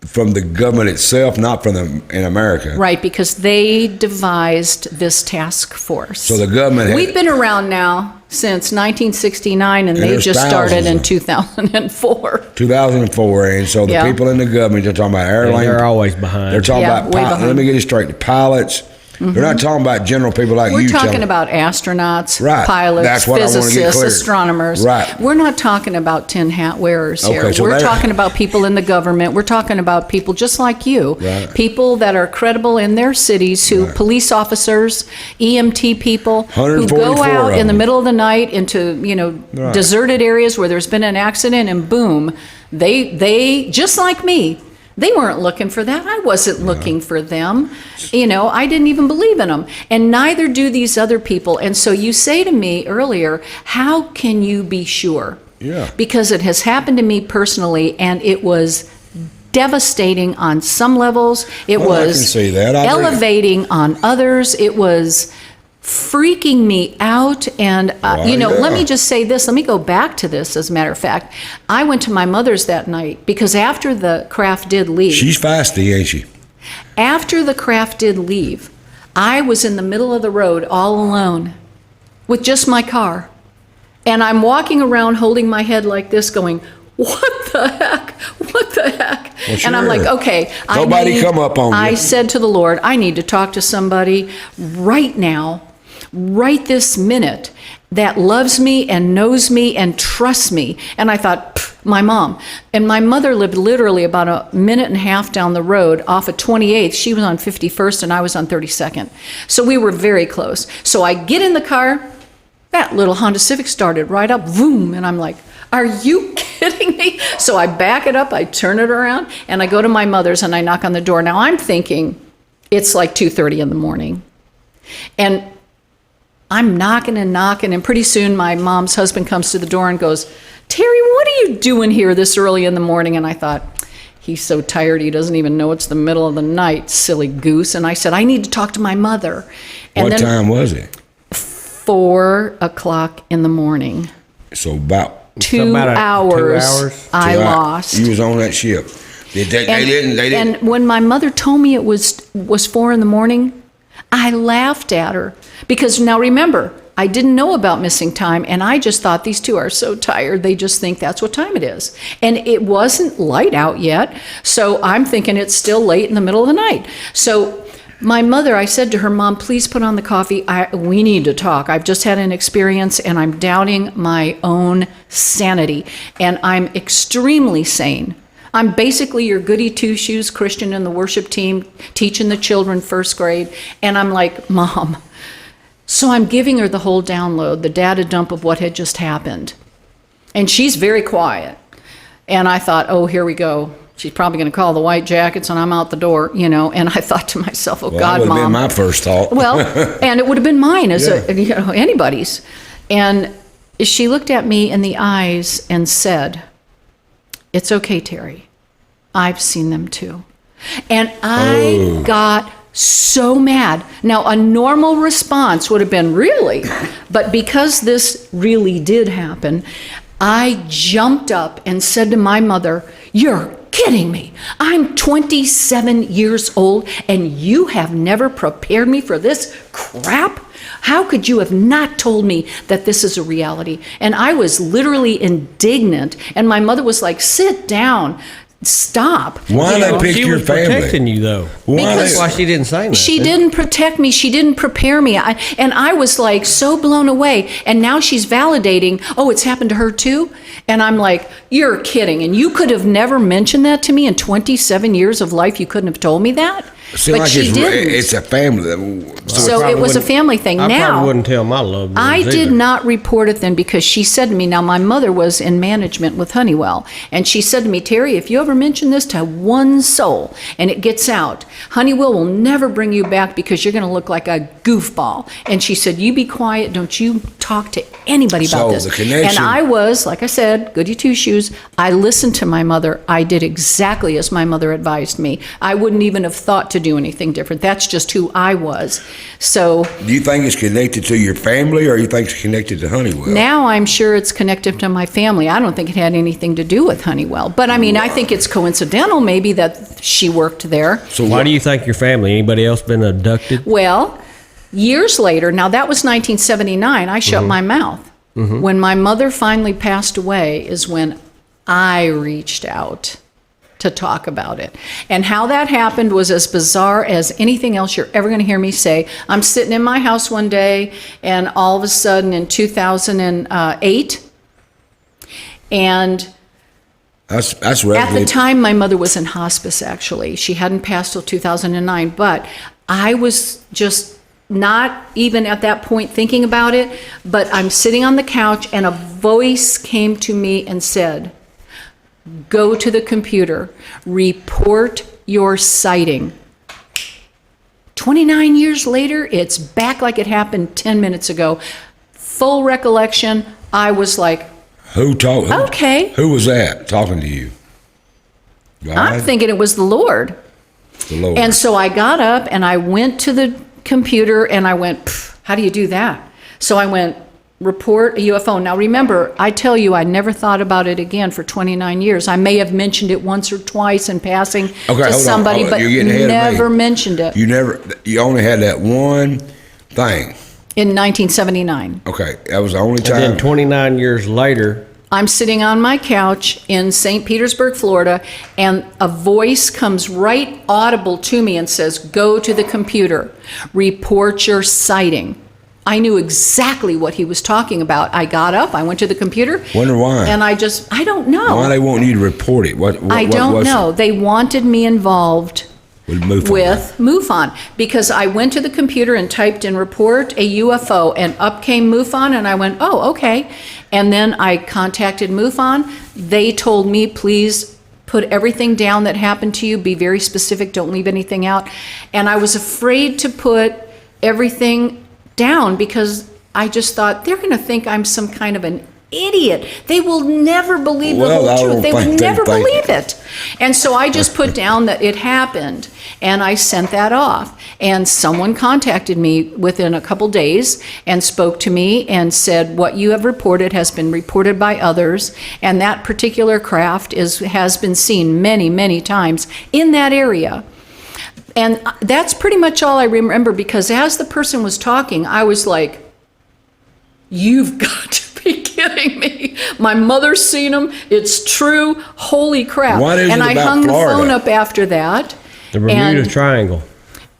Speaker 1: from the government itself, not from in America.
Speaker 3: Right, because they devised this task force.
Speaker 1: So the government had,
Speaker 3: We've been around now since 1969, and they
Speaker 1: there's
Speaker 3: just started in
Speaker 1: thousands
Speaker 3: 2004.
Speaker 1: 2004, and so the
Speaker 3: Yeah.
Speaker 1: people in the government, they're talking about
Speaker 2: And
Speaker 1: airline.
Speaker 2: they're always behind.
Speaker 1: They're talking
Speaker 3: Yeah,
Speaker 1: about
Speaker 3: way
Speaker 1: let
Speaker 3: behind.
Speaker 1: me get it straight. The pilots. They're not talking about general people like
Speaker 3: We're
Speaker 1: you.
Speaker 3: talking
Speaker 1: telling-
Speaker 3: about astronauts,
Speaker 1: Right.
Speaker 3: pilots,
Speaker 1: That's what I wanna get
Speaker 3: physicists,
Speaker 1: clear.
Speaker 3: astronomers.
Speaker 1: Right.
Speaker 3: We're not talking about tin hat wearers here.
Speaker 1: Okay, so
Speaker 3: We're
Speaker 1: they're-
Speaker 3: talking about people in the government. We're talking about people just like you.
Speaker 1: Right.
Speaker 3: People that are credible in their cities, who police officers, EMT people, who
Speaker 1: 144
Speaker 3: go out
Speaker 1: of
Speaker 3: in the
Speaker 1: them.
Speaker 3: middle of the night into,
Speaker 1: Right.
Speaker 3: deserted areas where there's been an accident, and boom, they just like me. They weren't looking for that. I wasn't looking for them. I didn't even believe in them. And neither do these other people. And so you say to me earlier, how can you be sure?
Speaker 1: Yeah.
Speaker 3: Because it has happened to me personally, and it was devastating on some levels. It
Speaker 1: Well, I
Speaker 3: was
Speaker 1: can see that. I agree.
Speaker 3: elevating on others. It was freaking me out. And,
Speaker 1: Well,
Speaker 3: let
Speaker 1: yeah.
Speaker 3: me just say this. Let me go back to this, as a matter of fact. I went to my mother's that night because after the craft did leave,
Speaker 1: She's feisty, ain't she?
Speaker 3: after the craft did leave, I was in the middle of the road all alone with just my car. And I'm walking around holding my head like this going, what the heck? What the heck?
Speaker 1: Well,
Speaker 3: And I'm
Speaker 1: sure.
Speaker 3: like, okay.
Speaker 1: Nobody come up on you.
Speaker 3: I said to the Lord, I need to talk to somebody right now, right this minute, that loves me and knows me and trusts me. And I thought, my mom. And my mother lived literally about a minute and a half down the road off of 28th. She was on 51st and I was on 32nd. So we were very close. So I get in the car, that little Honda Civic started right up, boom, and I'm like, are you kidding me? So I back it up, I turn it around, and I go to my mother's and I knock on the door. Now I'm thinking it's like 2:30 in the morning. And I'm knocking, and pretty soon my mom's husband comes to the door and goes, Terry, what are you doing here this early in the morning? And I thought, he's so tired he doesn't even know it's the middle of the night, silly goose. And I said, I need to talk to my mother. And
Speaker 1: What time was it?
Speaker 3: 4 o'clock in the morning.
Speaker 1: So about
Speaker 3: Two
Speaker 2: about 2
Speaker 3: hours,
Speaker 2: hours.
Speaker 3: I
Speaker 1: 2 hours.
Speaker 3: lost.
Speaker 1: You was on that ship. They didn't.
Speaker 3: And when my mother told me it was 4 in the morning, I laughed at her. Because now remember, I didn't know about missing time, and I just thought these two are so tired, they just think that's what time it is. And it wasn't light out yet, so I'm thinking it's still late in the middle of the night. So my mother, I said to her, Mom, please put on the coffee. We need to talk. I've just had an experience, and I'm doubting my own sanity, and I'm extremely sane. I'm basically your goody two-shoes Christian in the worship team, teaching the children first grade, and I'm like, Mom. So I'm giving her the whole download, the data dump of what had just happened. And she's very quiet. And I thought, oh, here we go. She's probably going to call the White Jackets and I'm out the door, And I thought to myself, oh,
Speaker 1: Well,
Speaker 3: God,
Speaker 1: that would have been
Speaker 3: Mom.
Speaker 1: my first thought.
Speaker 3: Well, and it would have been mine as
Speaker 1: Yeah.
Speaker 3: anybody's. And she looked at me in the eyes and said, it's okay, Terry. I've seen them too. And I got so mad. Now, a normal response would have been, really? But because this really did happen, I jumped up and said to my mother, "You're kidding me. I'm 27 years old and you have never prepared me for this crap? How could you have not told me that this is a reality?" And I was literally indignant. And my mother was like, "Sit down. Stop."
Speaker 1: Why they pick
Speaker 2: she
Speaker 1: your
Speaker 2: was
Speaker 1: family?
Speaker 2: protecting you, though.
Speaker 3: Because-
Speaker 2: That's why she didn't say that.
Speaker 3: She didn't protect me. She didn't prepare me. And I was like so blown away. And now she's validating, "Oh, it's happened to her too?" And I'm like, "You're kidding. And you could have never mentioned that to me in 27 years of life. You couldn't have told me that?"
Speaker 1: Seems
Speaker 3: But
Speaker 1: like
Speaker 3: she didn't.
Speaker 1: it's a family.
Speaker 3: So it was a family thing.
Speaker 2: I
Speaker 3: Now,
Speaker 2: probably wouldn't tell my loved ones
Speaker 3: I did
Speaker 2: either.
Speaker 3: not report it then because she said to me, now my mother was in management with Honeywell, and she said to me, "Teri, if you ever mention this to one soul and it gets out, Honeywell will never bring you back because you're going to look like a goofball." And she said, "You be quiet. Don't you talk to anybody about
Speaker 1: So
Speaker 3: this."
Speaker 1: the connection-
Speaker 3: And I was, like I said, goody two shoes. I listened to my mother. I did exactly as my mother advised me. I wouldn't even have thought to do anything different. That's just who I was. So
Speaker 1: Do you think it's connected to your family, or you think it's connected to Honeywell?
Speaker 3: now I'm sure it's connected to my family. I don't think it had anything to do with Honeywell. But I mean, I think it's coincidental maybe that she worked there.
Speaker 1: So
Speaker 2: Why do you think your family? Anybody else been abducted?
Speaker 3: Well, years later, now that was 1979, I shut my mouth. When my mother finally passed away is when I reached out to talk about it. And how that happened was as bizarre as anything else you're ever going to hear me say. I'm sitting in my house one day, and all of a sudden in 2008, and
Speaker 1: that's
Speaker 3: at the
Speaker 1: relatively.
Speaker 3: time, my mother was in hospice, actually. She hadn't passed till 2009, but I was just not even at that point thinking about it, but I'm sitting on the couch and a voice came to me and said, "Go to the computer, report your sighting." 29 years later, it's back like it happened 10 minutes ago. Full recollection, I was like,
Speaker 1: Who told?
Speaker 3: Okay.
Speaker 1: Who was that talking to you? God?
Speaker 3: I'm thinking it was the Lord.
Speaker 1: The Lord.
Speaker 3: And so I got up and I went to the computer and I went, "Pff, how do you do that?" So I went, "Report a UFO." Now remember, I tell you, I never thought about it again for 29 years. I may have mentioned it once or twice in passing
Speaker 1: Okay,
Speaker 3: to
Speaker 1: hold on,
Speaker 3: somebody,
Speaker 1: hold on.
Speaker 3: but
Speaker 1: You're getting ahead of me.
Speaker 3: never mentioned it
Speaker 1: You only had that one thing.
Speaker 3: in 1979.
Speaker 1: Okay, that was the only
Speaker 2: And
Speaker 1: time.
Speaker 2: then 29 years later,
Speaker 3: I'm sitting on my couch in St. Petersburg, Florida, and a voice comes right audible to me and says, "Go to the computer, report your sighting." I knew exactly what he was talking about. I got up, I went to the computer.
Speaker 1: Wonder why?
Speaker 3: And I don't know.
Speaker 1: Why they want you to report it? What
Speaker 3: I don't
Speaker 1: was
Speaker 3: know. They wanted me involved
Speaker 1: With MUFON.
Speaker 3: with MUFON because I went to the computer and typed in "report a UFO" and up came MUFON and I went, "Oh, okay." And then I contacted MUFON. They told me, "Please put everything down that happened to you. Be very specific. Don't leave anything out." And I was afraid to put everything down because I just thought they're going to think I'm some kind of an idiot. They will never believe the
Speaker 1: Well, I
Speaker 3: whole
Speaker 1: don't
Speaker 3: truth. They
Speaker 1: think
Speaker 3: would
Speaker 1: they
Speaker 3: never
Speaker 1: think-
Speaker 3: believe it. And so I just put down that it happened and I sent that off. And someone contacted me within a couple days and spoke to me and said, "What you have reported has been reported by others, and that particular craft has been seen many, many times in that area." And that's pretty much all I remember because as the person was talking, I was like, "You've got to be kidding me. My mother's seen them. It's true. Holy crap."
Speaker 1: What is
Speaker 3: and
Speaker 1: it
Speaker 3: I
Speaker 1: about
Speaker 3: hung
Speaker 1: Florida?
Speaker 3: the phone up after that.
Speaker 2: the Bermuda
Speaker 3: And-
Speaker 2: Triangle.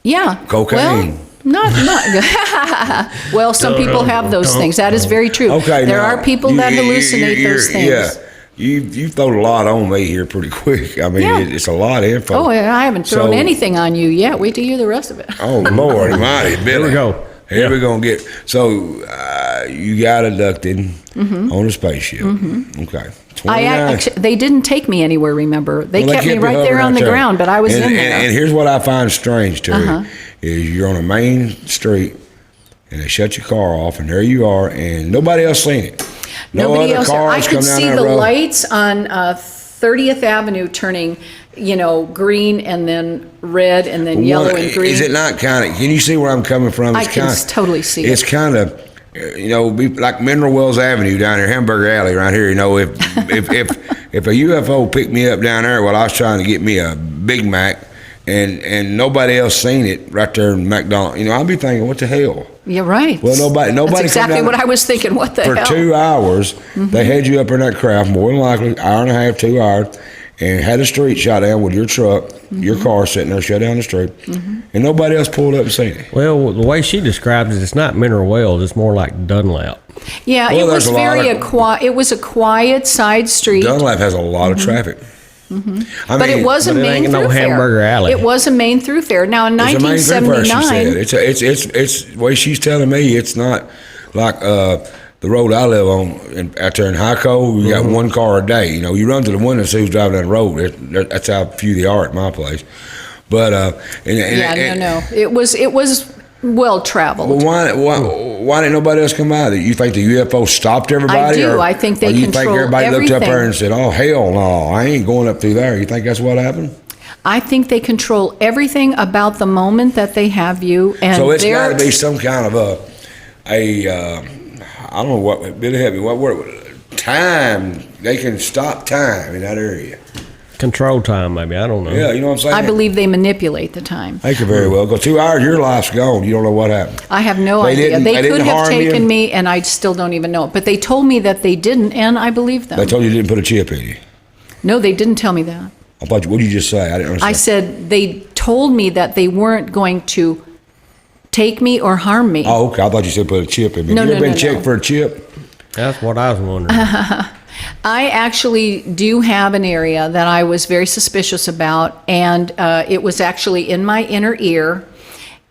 Speaker 3: Yeah.
Speaker 1: Cocaine.
Speaker 3: Well, not. Well, some people have those things. That is very true.
Speaker 1: Okay,
Speaker 3: There
Speaker 1: now,
Speaker 3: are people that hallucinate those things.
Speaker 1: Yeah, you thrown a lot on me here pretty quick. I mean,
Speaker 3: Yeah.
Speaker 1: it's a lot of info.
Speaker 3: Oh, I haven't thrown
Speaker 1: So-
Speaker 3: anything on you yet. Wait till you hear the rest of it.
Speaker 1: Oh Lord, mighty Billy.
Speaker 2: we go.
Speaker 1: Here
Speaker 2: Yeah.
Speaker 1: we gonna get. So you got abducted on a spaceship. Okay. 29.
Speaker 3: They didn't take me anywhere. Remember, they
Speaker 1: Well,
Speaker 3: kept me
Speaker 1: you
Speaker 3: right there
Speaker 1: hovering
Speaker 3: on
Speaker 1: out
Speaker 3: the ground, but I was
Speaker 1: and,
Speaker 3: in there.
Speaker 1: And here's what I find strange, Terry,
Speaker 3: Uh-huh.
Speaker 1: is you're on a main street, and they shut your car off, and there you are, and nobody else seen it. No
Speaker 3: Nobody
Speaker 1: other
Speaker 3: else.
Speaker 1: cars
Speaker 3: I
Speaker 1: come
Speaker 3: could
Speaker 1: down
Speaker 3: see
Speaker 1: that
Speaker 3: the
Speaker 1: road.
Speaker 3: lights on 30th Avenue turning, green and then red and then yellow
Speaker 1: What-
Speaker 3: and green.
Speaker 1: Is it not kind of? Can you see where I'm coming from?
Speaker 3: I can totally see it.
Speaker 1: It's kind of be like Mineral Wells Avenue down there, Hamburger Alley right here. If a UFO picked me up down there while I was trying to get me a Big Mac, and nobody else seen it right there in McDonald's, I'd be thinking, what the hell?
Speaker 3: You're right.
Speaker 1: Well, nobody.
Speaker 3: That's exactly what I was thinking. What the hell?
Speaker 1: For 2 hours, they had you up in that craft, more than likely, hour and a half, 2 hours, and had a street shot down with your truck, your car sitting there, shut down the street, and nobody else pulled up and seen it.
Speaker 2: Well, the way she describes it, it's not Mineral Wells. It's more like Dunlap.
Speaker 3: Yeah,
Speaker 1: Well,
Speaker 3: it was
Speaker 1: it
Speaker 3: was a quiet side street.
Speaker 1: Dunlap has a lot of traffic. I
Speaker 3: But
Speaker 1: mean,
Speaker 3: it was a
Speaker 2: but it
Speaker 3: main
Speaker 2: ain't no
Speaker 3: thoroughfare.
Speaker 2: Hamburger Alley.
Speaker 3: It was a main thoroughfare. Now in
Speaker 1: it's a main thoroughfare, she said.
Speaker 3: 1979,
Speaker 1: It's the way she's telling me. It's not like the road I live on out there in Hico. We got one car a day. You run to the window and see who's driving down the road. That's how few they are at my place. But
Speaker 3: no. It was well traveled.
Speaker 1: Well, why didn't nobody else come by? You think the UFO stopped everybody?
Speaker 3: I do.
Speaker 1: Or,
Speaker 3: I think they
Speaker 1: or you
Speaker 3: control
Speaker 1: think everybody looked up
Speaker 3: everything.
Speaker 1: there and said, "Oh hell no, I ain't going up through there." You think that's what happened?
Speaker 3: I think they control everything about the moment that they have you, and
Speaker 1: So it's got to be some kind of I don't know what, Billy help me, what word, time, they can stop time in that area.
Speaker 2: Control time, maybe. I don't know.
Speaker 1: Yeah, you know what I'm saying?
Speaker 3: I believe they manipulate the time.
Speaker 1: They could very well go 2 hours, your life's gone, you don't know what happened.
Speaker 3: I have no
Speaker 1: They
Speaker 3: idea.
Speaker 1: didn't-
Speaker 3: They
Speaker 1: they
Speaker 3: could
Speaker 1: didn't
Speaker 3: have
Speaker 1: harm you?
Speaker 3: taken me, and I still don't even know it. But they told me that they didn't, and I believe them.
Speaker 1: They told you they didn't put a chip in you.
Speaker 3: No, they didn't tell me that.
Speaker 1: I thought, what did you just say? I didn't understand.
Speaker 3: I said they told me that they weren't going to take me or harm me.
Speaker 1: Oh, okay, I thought you said put a chip in me.
Speaker 3: No,
Speaker 1: You ever
Speaker 3: no,
Speaker 1: been
Speaker 3: no,
Speaker 1: checked
Speaker 3: no.
Speaker 1: for a chip?
Speaker 2: That's what I was wondering.
Speaker 3: I actually do have an area that I was very suspicious about, and it was actually in my inner ear.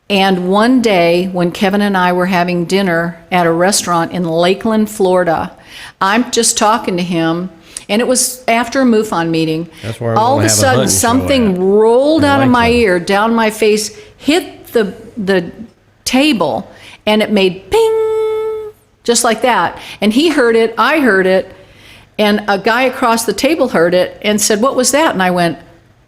Speaker 3: And one day when Kevin and I were having dinner at a restaurant in Lakeland, Florida, I'm just talking to him, and it was after a MUFON meeting.
Speaker 2: That's where I'm
Speaker 3: all of
Speaker 2: gonna
Speaker 3: a
Speaker 2: have a
Speaker 3: sudden
Speaker 2: hunting show
Speaker 3: something
Speaker 2: at,
Speaker 3: rolled
Speaker 2: in
Speaker 3: out of my
Speaker 2: Lakeland.
Speaker 3: ear, down my face, hit the table, and it made ping, just like that. And he heard it, I heard it, and a guy across the table heard it and said, "What was that?" And I went,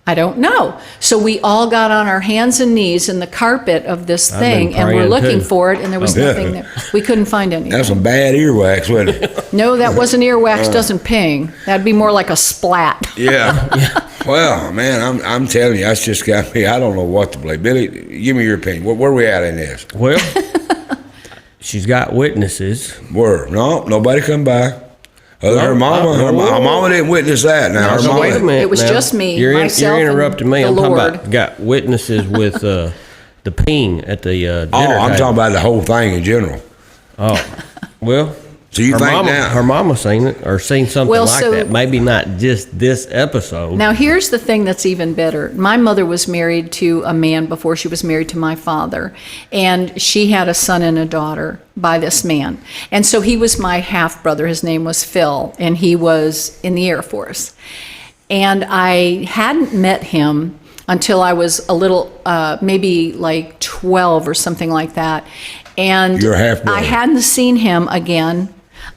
Speaker 3: "I don't know." So we all got on our hands and knees in the carpet of this
Speaker 2: I've
Speaker 3: thing,
Speaker 2: been
Speaker 3: and we're
Speaker 2: praying,
Speaker 3: looking
Speaker 2: too.
Speaker 3: for it, and there was
Speaker 1: Yeah.
Speaker 3: nothing there. We couldn't find anything.
Speaker 1: That's some bad earwax, wasn't it?
Speaker 3: No, that wasn't earwax, doesn't ping. That'd be more like a splat.
Speaker 1: Yeah. Well, man, I'm telling you, that's just got me. I don't know what to believe. Billy, give me your opinion. Where are we at in this?
Speaker 2: Well, she's got witnesses.
Speaker 1: Where? No, nobody come by. Her mama, her mama didn't witness that. Now, her
Speaker 2: So
Speaker 1: mama.
Speaker 2: wait a minute.
Speaker 3: It was
Speaker 2: now.
Speaker 3: just me,
Speaker 2: You're
Speaker 3: myself,
Speaker 2: you're interrupting me.
Speaker 3: and
Speaker 2: I'm
Speaker 3: the
Speaker 2: talking
Speaker 3: Lord.
Speaker 2: about got witnesses with the ping at the dinner
Speaker 1: Oh, I'm
Speaker 2: table.
Speaker 1: talking about the whole thing in general.
Speaker 2: Oh, well.
Speaker 1: So you
Speaker 2: her
Speaker 1: think
Speaker 2: mama,
Speaker 1: now?
Speaker 2: her mama seen it or seen something
Speaker 3: Well,
Speaker 2: like
Speaker 3: so-
Speaker 2: that? Maybe not just this episode.
Speaker 3: Now, here's the thing that's even better. My mother was married to a man before she was married to my father, and she had a son and a daughter by this man. And so he was my half brother. His name was Phil, and he was in the Air Force. And I hadn't met him until I was a little, maybe like 12 or something like that. And
Speaker 1: You're a half-brother.
Speaker 3: I hadn't seen him again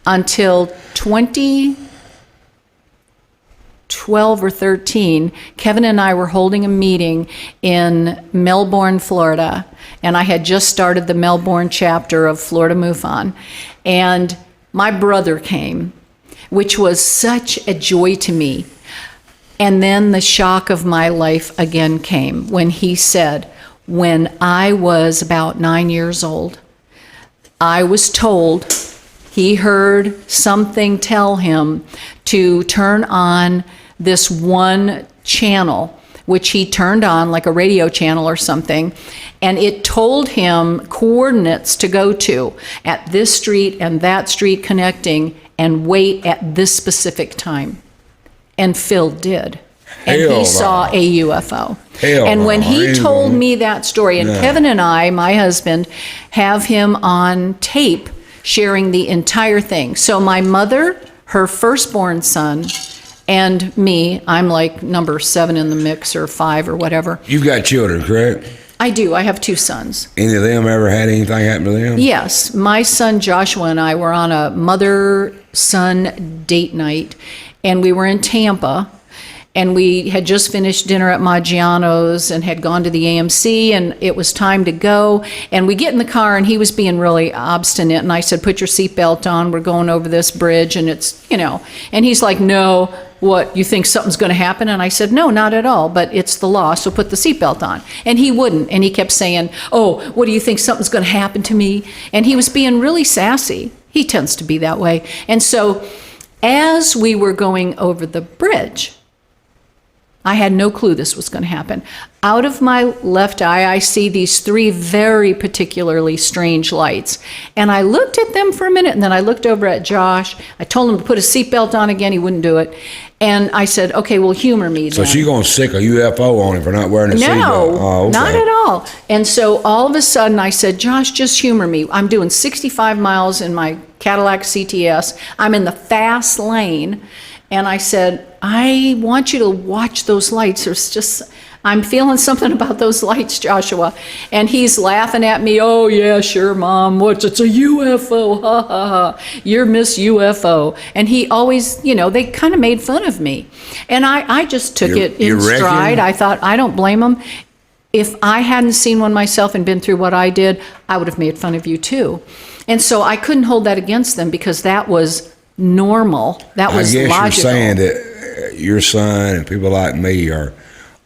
Speaker 3: until 2012 or 13. Kevin and I were holding a meeting in Melbourne, Florida, and I had just started the Melbourne chapter of Florida MUFON. And my brother came, which was such a joy to me. And then the shock of my life again came when he said, when I was about 9 years old, I was told he heard something tell him to turn on this one channel, which he turned on like a radio channel or something, and it told him coordinates to go to at this street and that street connecting and wait at this specific time. And Phil did. And
Speaker 1: Hell no.
Speaker 3: he saw a UFO.
Speaker 1: Hell
Speaker 3: and when
Speaker 1: no.
Speaker 3: he
Speaker 1: Ain't
Speaker 3: told
Speaker 1: gonna-
Speaker 3: me that story, and
Speaker 1: No.
Speaker 3: Kevin and I, my husband, have him on tape sharing the entire thing. So my mother, her firstborn son, and me, I'm like number 7 in the mix or 5 or whatever.
Speaker 1: You've got children, correct?
Speaker 3: I do. I have 2 sons.
Speaker 1: Any of them ever had anything happen to them?
Speaker 3: Yes, my son Joshua and I were on a mother-son date night, and we were in Tampa, and we had just finished dinner at Maggiano's and had gone to the AMC, and it was time to go. And we get in the car, and he was being really obstinate. And I said, put your seatbelt on. We're going over this bridge, and it's, And he's like, no, what, you think something's going to happen? And I said, no, not at all, but it's the law, so put the seatbelt on. And he wouldn't. And he kept saying, oh, what do you think, something's going to happen to me? And he was being really sassy. He tends to be that way. And so as we were going over the bridge, I had no clue this was going to happen. Out of my left eye, I see these 3 very particularly strange lights. And I looked at them for a minute, and then I looked over at Josh. I told him to put a seatbelt on again. He wouldn't do it. And I said, okay, well, humor me then.
Speaker 1: So she's going to sick a UFO on him for not wearing a seatbelt?
Speaker 3: No,
Speaker 1: Oh, okay.
Speaker 3: not at all. And so all of a sudden I said, Josh, just humor me. I'm doing 65 miles in my Cadillac CTS. I'm in the fast lane. And I said, I want you to watch those lights. I'm feeling something about those lights, Joshua. And he's laughing at me. Oh, yeah, sure, Mom. It's a UFO. Ha, ha, ha. You're Miss UFO. And he always, they kind of made fun of me. And I just took it in stride. I thought, I don't blame them. If I hadn't seen one myself and been through what I did, I would have made fun of you too. And so I couldn't hold that against them because that was normal. That was logical.
Speaker 1: I guess you're saying that your son and people like me are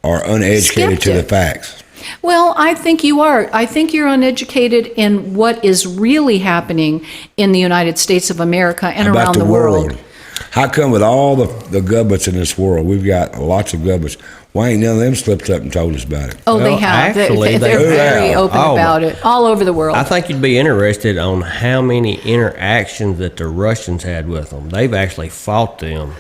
Speaker 1: uneducated to the facts.
Speaker 3: Well, I think you are. I think you're uneducated in what is really happening in the United States of America and around the world.
Speaker 1: How come with all the governments in this world, we've got lots of governments, why ain't none of them slipped up and told us about it?
Speaker 3: Oh, they have.
Speaker 2: Actually,
Speaker 3: they're very open about it all over the world.
Speaker 2: I think you'd be interested on how many interactions that the Russians had with them. They've actually fought them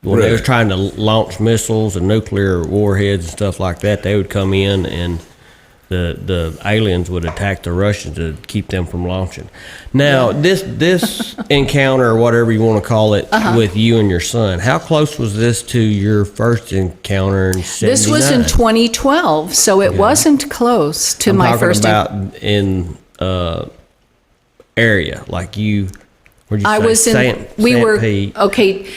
Speaker 2: when they was trying to launch missiles and nuclear warheads and stuff like that. They would come in and the aliens would attack the Russians to keep them from launching. Now, this encounter, or whatever you want to call it, with you and your son, how close was this to your first encounter in 79?
Speaker 3: This was in 2012, so it wasn't close to my first.
Speaker 2: I'm talking about in area, like you. Where'd you
Speaker 3: I
Speaker 2: say?
Speaker 3: was in.
Speaker 2: St. Pete.
Speaker 3: Okay.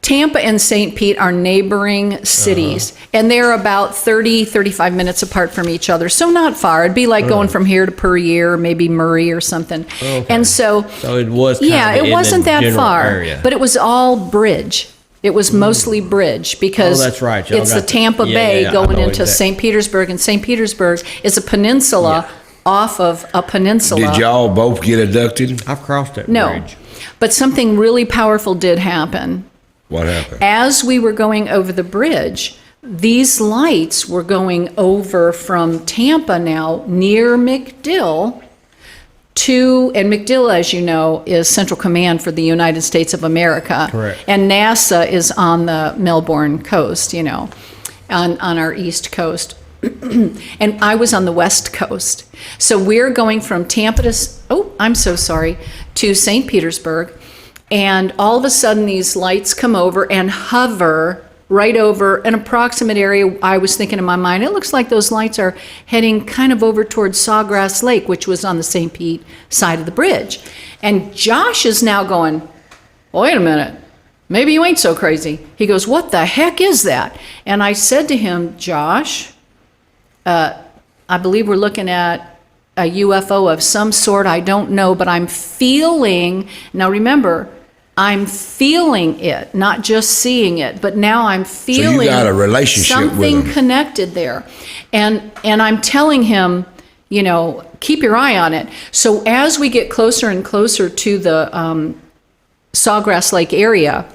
Speaker 3: Tampa and St. Pete are neighboring cities, and they're about 30, 35 minutes apart from each other, so not far. It'd be like going from here to Puryear, or maybe Murray or something.
Speaker 2: Okay.
Speaker 3: And so
Speaker 2: it was
Speaker 3: it wasn't that far,
Speaker 2: area.
Speaker 3: but it was all bridge. It was mostly bridge because
Speaker 2: that's right.
Speaker 3: It's the Tampa Bay going into St. Petersburg, and St. Petersburg is a peninsula off of a peninsula.
Speaker 1: Did y'all both get abducted?
Speaker 2: I've crossed that
Speaker 3: No,
Speaker 2: bridge.
Speaker 3: but something really powerful did happen.
Speaker 1: What happened?
Speaker 3: As we were going over the bridge, these lights were going over from Tampa now near MacDill and MacDill, as you know, is Central Command for the United States of America.
Speaker 2: Correct.
Speaker 3: And NASA is on the Melbourne coast, on our east coast. And I was on the west coast. So we're going from Tampa to St. Petersburg. And all of a sudden, these lights come over and hover right over an approximate area. I was thinking in my mind, it looks like those lights are heading kind of over towards Sawgrass Lake, which was on the St. Pete side of the bridge. And Josh is now going, wait a minute, maybe you ain't so crazy. He goes, what the heck is that? And I said to him, Josh, I believe we're looking at a UFO of some sort. I don't know, but I'm feeling, now remember, I'm feeling it, not just seeing it, but now I'm feeling
Speaker 1: so you got a relationship
Speaker 3: something
Speaker 1: with him.
Speaker 3: Connected there. And I'm telling him, keep your eye on it. So as we get closer and closer to the Sawgrass Lake area,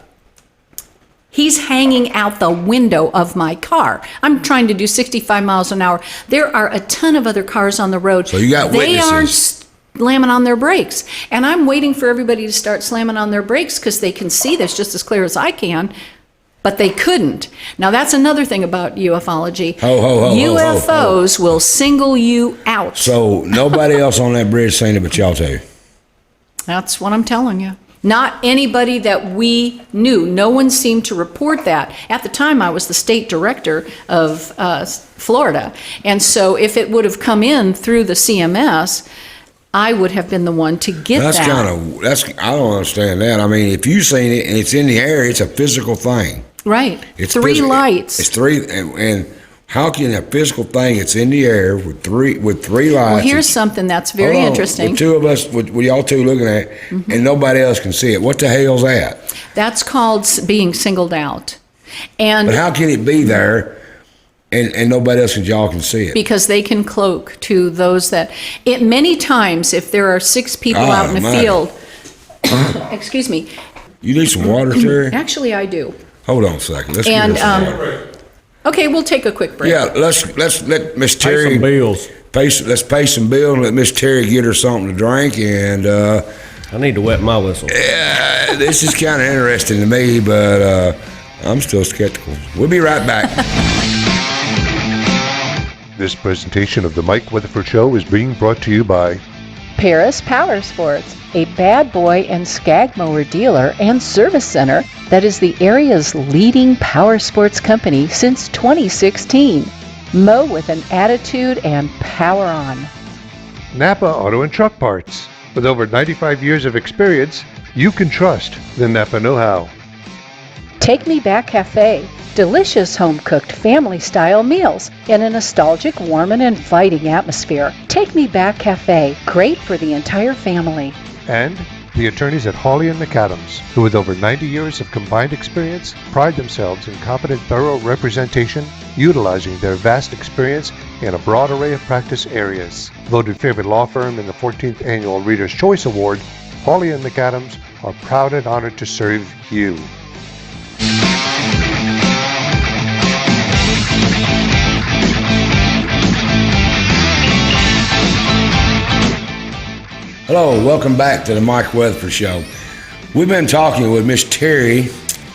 Speaker 3: he's hanging out the window of my car. I'm trying to do 65 miles an hour. There are a ton of other cars on the road.
Speaker 1: So you got witnesses.
Speaker 3: They aren't slamming on their brakes. And I'm waiting for everybody to start slamming on their brakes because they can see this just as clear as I can, but they couldn't. Now, that's another thing about ufology. UFOs will single you out.
Speaker 1: So nobody else on that bridge seen it but y'all two?
Speaker 3: That's what I'm telling you. Not anybody that we knew. No one seemed to report that. At the time, I was the state director of Florida. And so if it would have come in through the CMS, I would have been the one to get
Speaker 1: That's
Speaker 3: that.
Speaker 1: I don't understand that. I mean, if you've seen it and it's in the air, it's a physical thing.
Speaker 3: Right.
Speaker 1: It's
Speaker 3: three lights.
Speaker 1: It's three, and how can a physical thing that's in the air with three lights?
Speaker 3: Well, here's something that's very
Speaker 1: Hold on,
Speaker 3: interesting.
Speaker 1: The two of us, with y'all two looking at it, and nobody else can see it. What the hell's that?
Speaker 3: That's called being singled out. And
Speaker 1: But how can it be there and nobody else y'all can see it?
Speaker 3: because they can cloak to those that many times if there are 6 people out in the
Speaker 1: Almighty.
Speaker 3: field, excuse me,
Speaker 1: You need some water, Terry?
Speaker 3: actually I do.
Speaker 1: Hold on a second. Let's
Speaker 3: And
Speaker 1: get us some water.
Speaker 3: okay, we'll take a quick break.
Speaker 1: Yeah, let's let Miss
Speaker 2: Pay
Speaker 1: Terry
Speaker 2: some bills.
Speaker 1: let's pay some bills and let Miss Terry get her something to drink. And
Speaker 2: I need to wet my whistle.
Speaker 1: this is kind of interesting to me, but I'm still skeptical. We'll be right back.
Speaker 4: This presentation of the Mike Weatherford Show is being brought to you by
Speaker 5: Paris Power Sports, a bad boy and skag mower dealer and service center that is the area's leading power sports company since 2016. Mow with an attitude and power on.
Speaker 4: Napa Auto and Truck Parts. With over 95 years of experience, you can trust the Napa know-how.
Speaker 5: Take Me Back Cafe, delicious home-cooked family-style meals in a nostalgic, warm, and inviting atmosphere. Take Me Back Cafe, great for the entire family.
Speaker 4: And the attorneys at Hawley & McAdams, who with over 90 years of combined experience, pride themselves in competent, thorough representation, utilizing their vast experience in a broad array of practice areas. Voted favorite law firm in the 14th Annual Reader's Choice Award, Hawley & McAdams are proud and honored to serve you.
Speaker 1: Hello, welcome back to the Mike Weatherford Show. We've been talking with Miss Terry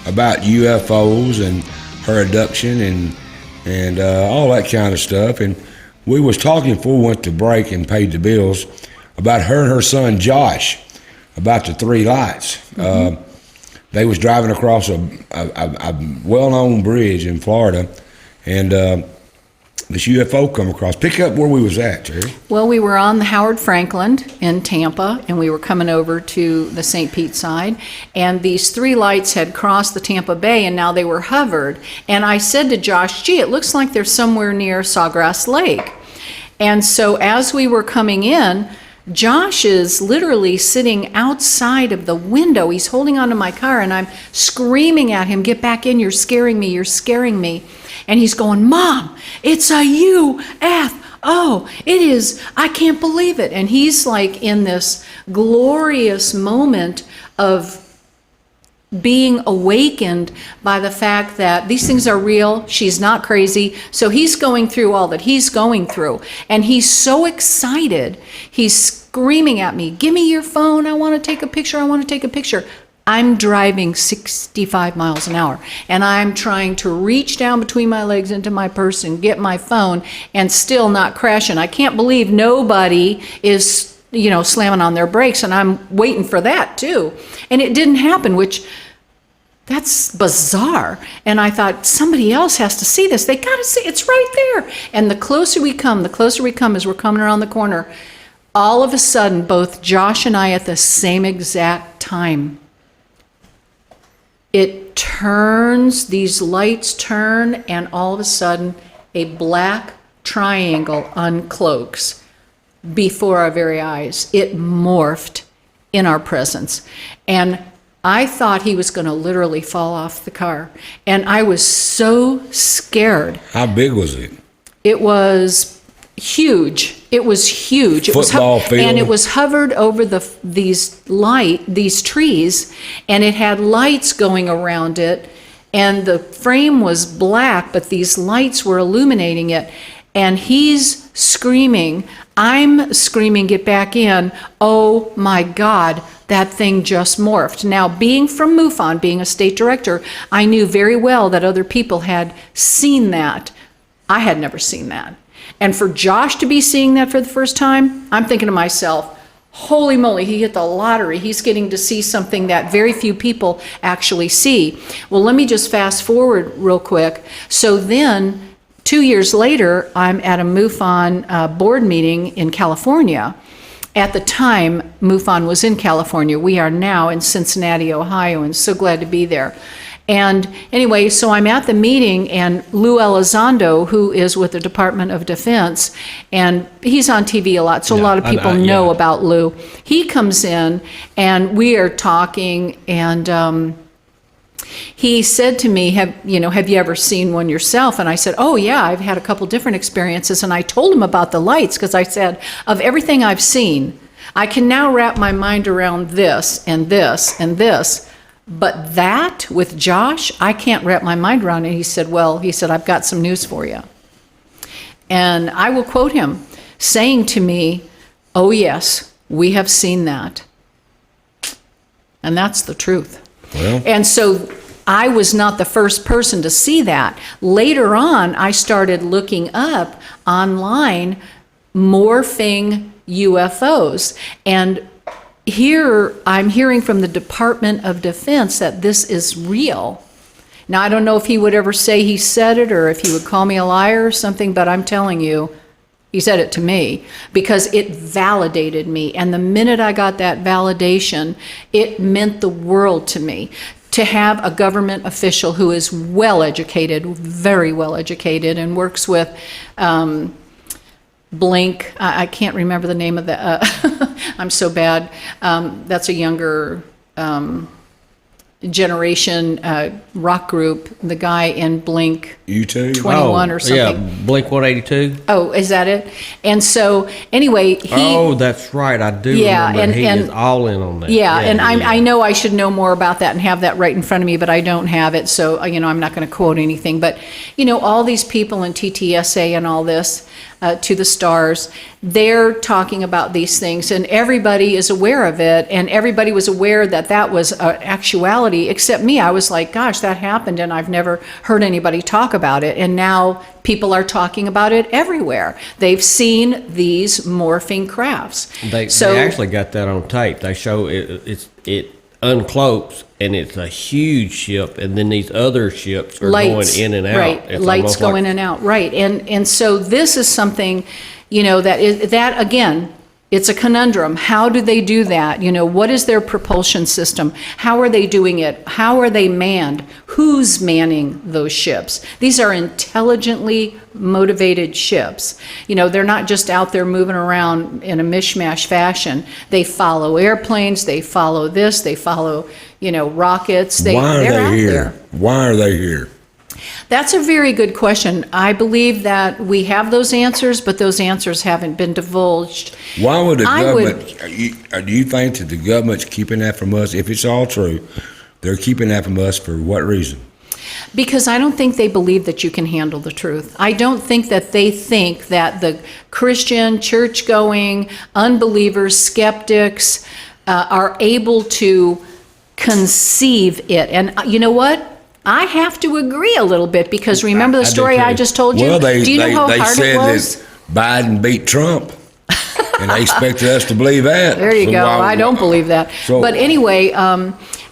Speaker 1: about UFOs and her abduction and all that kind of stuff. And we was talking before we went to break and paid the bills about her and her son Josh, about the 3 lights. They was driving across a well-known bridge in Florida, and this UFO come across. Pick up where we was at, Terry.
Speaker 3: Well, we were on the Howard Franklin in Tampa, and we were coming over to the St. Pete side, and these 3 lights had crossed the Tampa Bay, and now they were hovered. And I said to Josh, gee, it looks like they're somewhere near Sawgrass Lake. And so as we were coming in, Josh is literally sitting outside of the window. He's holding onto my car, and I'm screaming at him, get back in, you're scaring me, you're scaring me. And he's going, Mom, it's a UFO. It is, I can't believe it. And he's like in this glorious moment of being awakened by the fact that these things are real, she's not crazy. So he's going through all that he's going through. And he's so excited. He's screaming at me, give me your phone, I want to take a picture, I want to take a picture. I'm driving 65 miles an hour, and I'm trying to reach down between my legs into my purse and get my phone and still not crashing. I can't believe nobody is, slamming on their brakes, and I'm waiting for that too. And it didn't happen, which that's bizarre. And I thought, somebody else has to see this. They got to see, it's right there. And the closer we come as we're coming around the corner, all of a sudden, both Josh and I at the same exact time, it turns, these lights turn, and all of a sudden, a black triangle uncloaks before our very eyes. It morphed in our presence. And I thought he was going to literally fall off the car. And I was so scared.
Speaker 1: How big was it?
Speaker 3: It was huge. It was huge.
Speaker 1: Football field.
Speaker 3: And it was hovered over these trees, and it had lights going around it, and the frame was black, but these lights were illuminating it. And he's screaming, I'm screaming, get back in. Oh my God, that thing just morphed. Now, being from MUFON, being a state director, I knew very well that other people had seen that. I had never seen that. And for Josh to be seeing that for the first time, I'm thinking to myself, holy moly, he hit the lottery. He's getting to see something that very few people actually see. Well, let me just fast forward real quick. So then, 2 years later, I'm at a MUFON board meeting in California, At the time, MUFON was in California. We are now in Cincinnati, Ohio, and so glad to be there. And anyway, so I'm at the meeting, and Lou Elizondo, who is with the Department of Defense, and he's on TV a lot, so a lot of people know about Lou. He comes in, and we are talking, and he said to me, have you ever seen one yourself? And I said, oh yeah, I've had a couple different experiences. And I told him about the lights, because I said, of everything I've seen, I can now wrap my mind around this and this and this. But that with Josh, I can't wrap my mind around it. He said, I've got some news for you. And I will quote him saying to me, oh yes, we have seen that. And that's the truth.
Speaker 1: Well.
Speaker 3: And so I was not the first person to see that. Later on, I started looking up online morphing UFOs. And here I'm hearing from the Department of Defense that this is real. Now, I don't know if he would ever say he said it or if he would call me a liar or something, but I'm telling you, he said it to me because it validated me. And the minute I got that validation, it meant the world to me. To have a government official who is well-educated, very well-educated, and works with Blink, I can't remember the name of the, I'm so bad. That's a younger generation rock group, the guy in Blink
Speaker 1: U2?
Speaker 3: 21 or something.
Speaker 2: Yeah, Blink 182.
Speaker 3: Oh, is that it? And so, anyway, he...
Speaker 2: Oh, that's right. I do remember. He is all in on that.
Speaker 3: Yeah, and I know I should know more about that and have that right in front of me, but I don't have it, so, I'm not going to quote anything. But, all these people in TTSA and all this, to the stars, they're talking about these things, and everybody is aware of it, and everybody was aware that that was actuality, except me. I was like, gosh, that happened, and I've never heard anybody talk about it, and now people are talking about it everywhere. They've seen these morphing crafts.
Speaker 2: They actually got that on tape. They show it uncloaks, and it's a huge ship, and then these other ships are going in and out.
Speaker 3: Right,
Speaker 2: It's
Speaker 3: lights go in and out, right. And so this is something, that again, it's a conundrum. How do they do that? What is their propulsion system? How are they doing it? How are they manned? Who's manning those ships? These are intelligently motivated ships. They're not just out there moving around in a mishmash fashion. They follow airplanes, they follow this, they follow, rockets.
Speaker 1: Why are
Speaker 3: they're
Speaker 1: they
Speaker 3: out
Speaker 1: here?
Speaker 3: there.
Speaker 1: Why are they here?
Speaker 3: That's a very good question. I believe that we have those answers, but those answers haven't been divulged.
Speaker 1: Why would the government, do you think that the government's keeping that from us? If it's all true, they're keeping that from us for what reason?
Speaker 3: Because I don't think they believe that you can handle the truth. I don't think that they think that the Christian, church-going, unbelievers, skeptics are able to conceive it. And you know what? I have to agree a little bit, because remember the story I just told you?
Speaker 1: Well,
Speaker 3: Do you know how hard
Speaker 1: said
Speaker 3: it was?
Speaker 1: that Biden beat Trump, and they expected us to believe that.
Speaker 3: There you
Speaker 1: So
Speaker 3: go.
Speaker 1: why-
Speaker 3: I don't believe that.
Speaker 1: So-
Speaker 3: But anyway,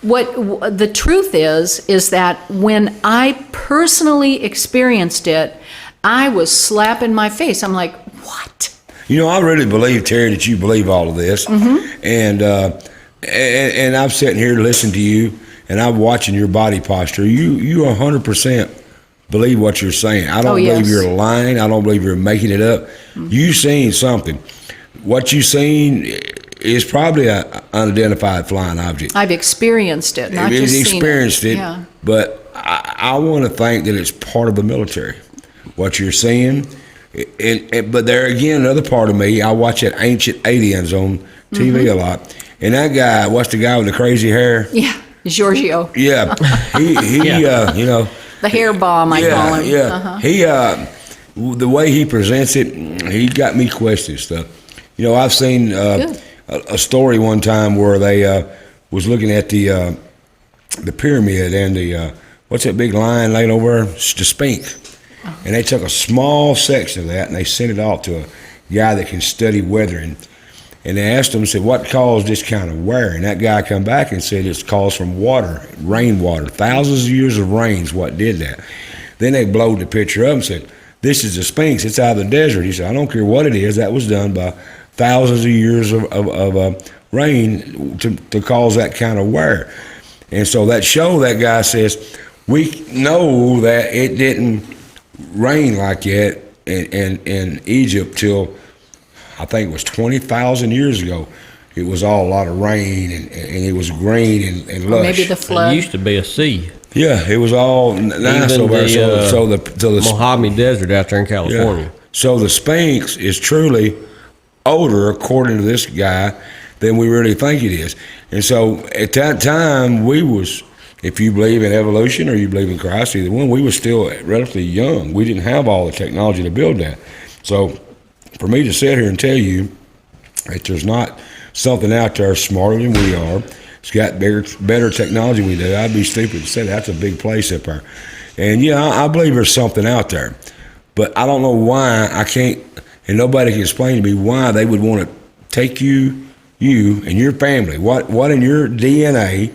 Speaker 3: what the truth is that when I personally experienced it, I was slapping my face. I'm like, what?
Speaker 1: I really believe, Terry, that you believe all of this,
Speaker 3: Mm-hmm.
Speaker 1: and I'm sitting here listening to you, and I'm watching your body posture. You 100% believe what you're saying. I don't believe you're lying. I don't believe you're making it up. Mm-hmm. You seen something. What you seen is probably an unidentified flying object.
Speaker 3: I've experienced it, not just seen it.
Speaker 1: Experienced it,
Speaker 3: Yeah.
Speaker 1: but I want to think that it's part of the military. What you're seeing, but there again, another part of me, I watch that Ancient Aliens on TV a lot, and that guy, what's the guy with the crazy hair?
Speaker 3: Yeah, Giorgio.
Speaker 1: Yeah, he
Speaker 3: The hair bomb, I call him.
Speaker 1: Yeah, he, the way he presents it, he got me questioning stuff. I've seen a story one time where they was looking at the pyramid and the what's that big line laying over there? It's the Sphinx. And they took a small section of that and they sent it off to a guy that can study weathering. And they asked him, said, what caused this kind of wear? And that guy come back and said it's caused from water, rainwater. Thousands of years of rain's what did that. Then they blowed the picture up and said, this is the Sphinx. It's out of the desert. He said, I don't care what it is. That was done by thousands of years of rain to cause that kind of wear. And so that guy says, we know that it didn't rain like that in Egypt till, I think it was 20,000 years ago. It was all a lot of rain and it was green and lush.
Speaker 3: Or maybe the flood.
Speaker 2: It used to be a sea.
Speaker 1: Yeah, it was all nice
Speaker 2: Even
Speaker 1: over there. So the
Speaker 2: Mojave Desert out there in California.
Speaker 1: Yeah. So the Sphinx is truly older, according to this guy, than we really think it is. And so at that time, if you believe in evolution or you believe in Christ, either one, we were still relatively young. We didn't have all the technology to build that. So for me to sit here and tell you that there's not something out there smarter than we are, it's got better technology than we do, I'd be stupid to say that's a big place up there. And yeah, I believe there's something out there. But I don't know why I can't, and nobody can explain to me why they would want to take you and your family. What in your DNA,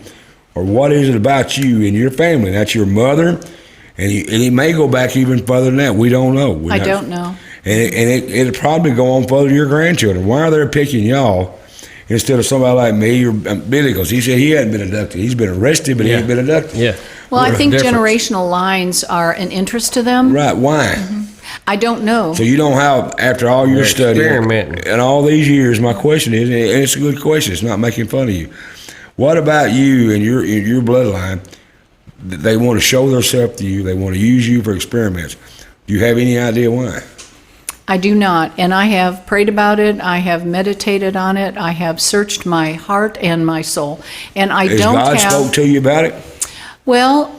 Speaker 1: or what is it about you and your family? That's your mother, and it may go back even further than that. We don't know.
Speaker 3: I don't know.
Speaker 1: And it'll probably go on further to your grandchildren. Why are they picking y'all instead of somebody like me or Billy? Because he said he hadn't been abducted. He's been arrested, but he ain't been abducted.
Speaker 2: Yeah.
Speaker 3: Well, I think
Speaker 2: Difference.
Speaker 3: generational lines are an interest to them.
Speaker 1: Right, why?
Speaker 3: I don't know.
Speaker 1: So you don't have, after all your
Speaker 2: They're
Speaker 1: study
Speaker 2: experimenting.
Speaker 1: and all these years, my question is, and it's a good question, it's not making fun of you. What about you and your bloodline? They want to show themselves to you. They want to use you for experiments. Do you have any idea why?
Speaker 3: I do not, and I have prayed about it. I have meditated on it. I have searched my heart and my soul, and I
Speaker 1: Has
Speaker 3: don't
Speaker 1: God
Speaker 3: have.
Speaker 1: spoke to you about it?
Speaker 3: Well,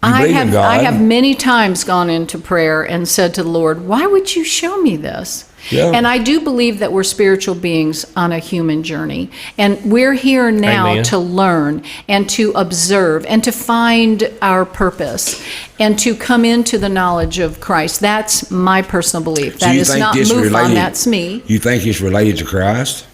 Speaker 1: You believe in God.
Speaker 3: I have many times gone into prayer and said to the Lord, "Why would you show me this?"
Speaker 1: Yeah.
Speaker 3: And I do believe that we're spiritual beings on a human journey. And we're here now
Speaker 2: Amen.
Speaker 3: to learn and to observe and to find our purpose and to come into the knowledge of Christ. That's my personal belief.
Speaker 1: So
Speaker 3: That
Speaker 1: you
Speaker 3: is
Speaker 1: think
Speaker 3: not
Speaker 1: this
Speaker 3: MUFON,
Speaker 1: related-
Speaker 3: that's me.
Speaker 1: You think it's related to Christ?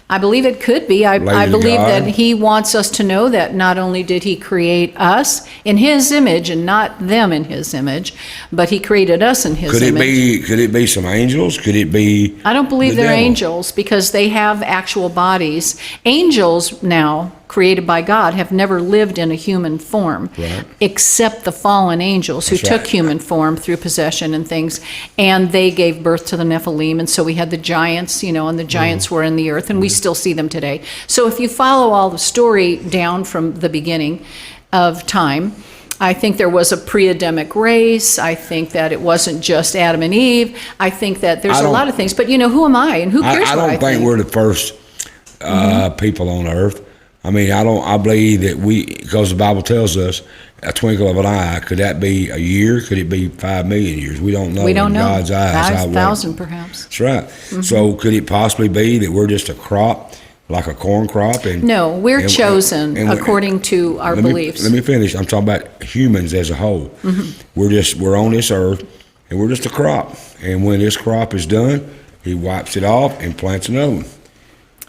Speaker 3: I believe it could be. I
Speaker 1: Related to
Speaker 3: believe
Speaker 1: God?
Speaker 3: that he wants us to know that not only did he create us in his image and not them in his image, but he created us in his
Speaker 1: Could
Speaker 3: image.
Speaker 1: it be some angels? Could it be?
Speaker 3: I don't believe
Speaker 1: the
Speaker 3: they're
Speaker 1: devil?
Speaker 3: angels because they have actual bodies. Angels now, created by God, have never lived in a human form,
Speaker 1: Right.
Speaker 3: except the fallen angels who
Speaker 1: That's
Speaker 3: took
Speaker 1: right.
Speaker 3: human form through possession and things, and they gave birth to the Nephilim, and so we had the giants, and the giants were in the earth, and we still see them today. So if you follow all the story down from the beginning of time, I think there was a pre-Adamic race. I think that it wasn't just Adam and Eve. I think that there's a lot of things. But, who am I and who cares
Speaker 1: I
Speaker 3: what
Speaker 1: don't
Speaker 3: I
Speaker 1: think we're the first people on earth. I mean, I believe that because the Bible tells us a twinkle of an eye. Could that be a year? Could it be 5 million years? We don't know.
Speaker 3: We don't
Speaker 1: in
Speaker 3: know.
Speaker 1: God's eyes.
Speaker 3: 5,000 perhaps.
Speaker 1: That's right. So could it possibly be that we're just a crop, like a corn crop? And
Speaker 3: No, we're
Speaker 1: and-
Speaker 3: chosen
Speaker 1: and-
Speaker 3: according to our beliefs.
Speaker 1: Let me finish. I'm talking about humans as a whole. We're on this earth, and we're just a crop. And when this crop is done, he wipes it off and plants another one.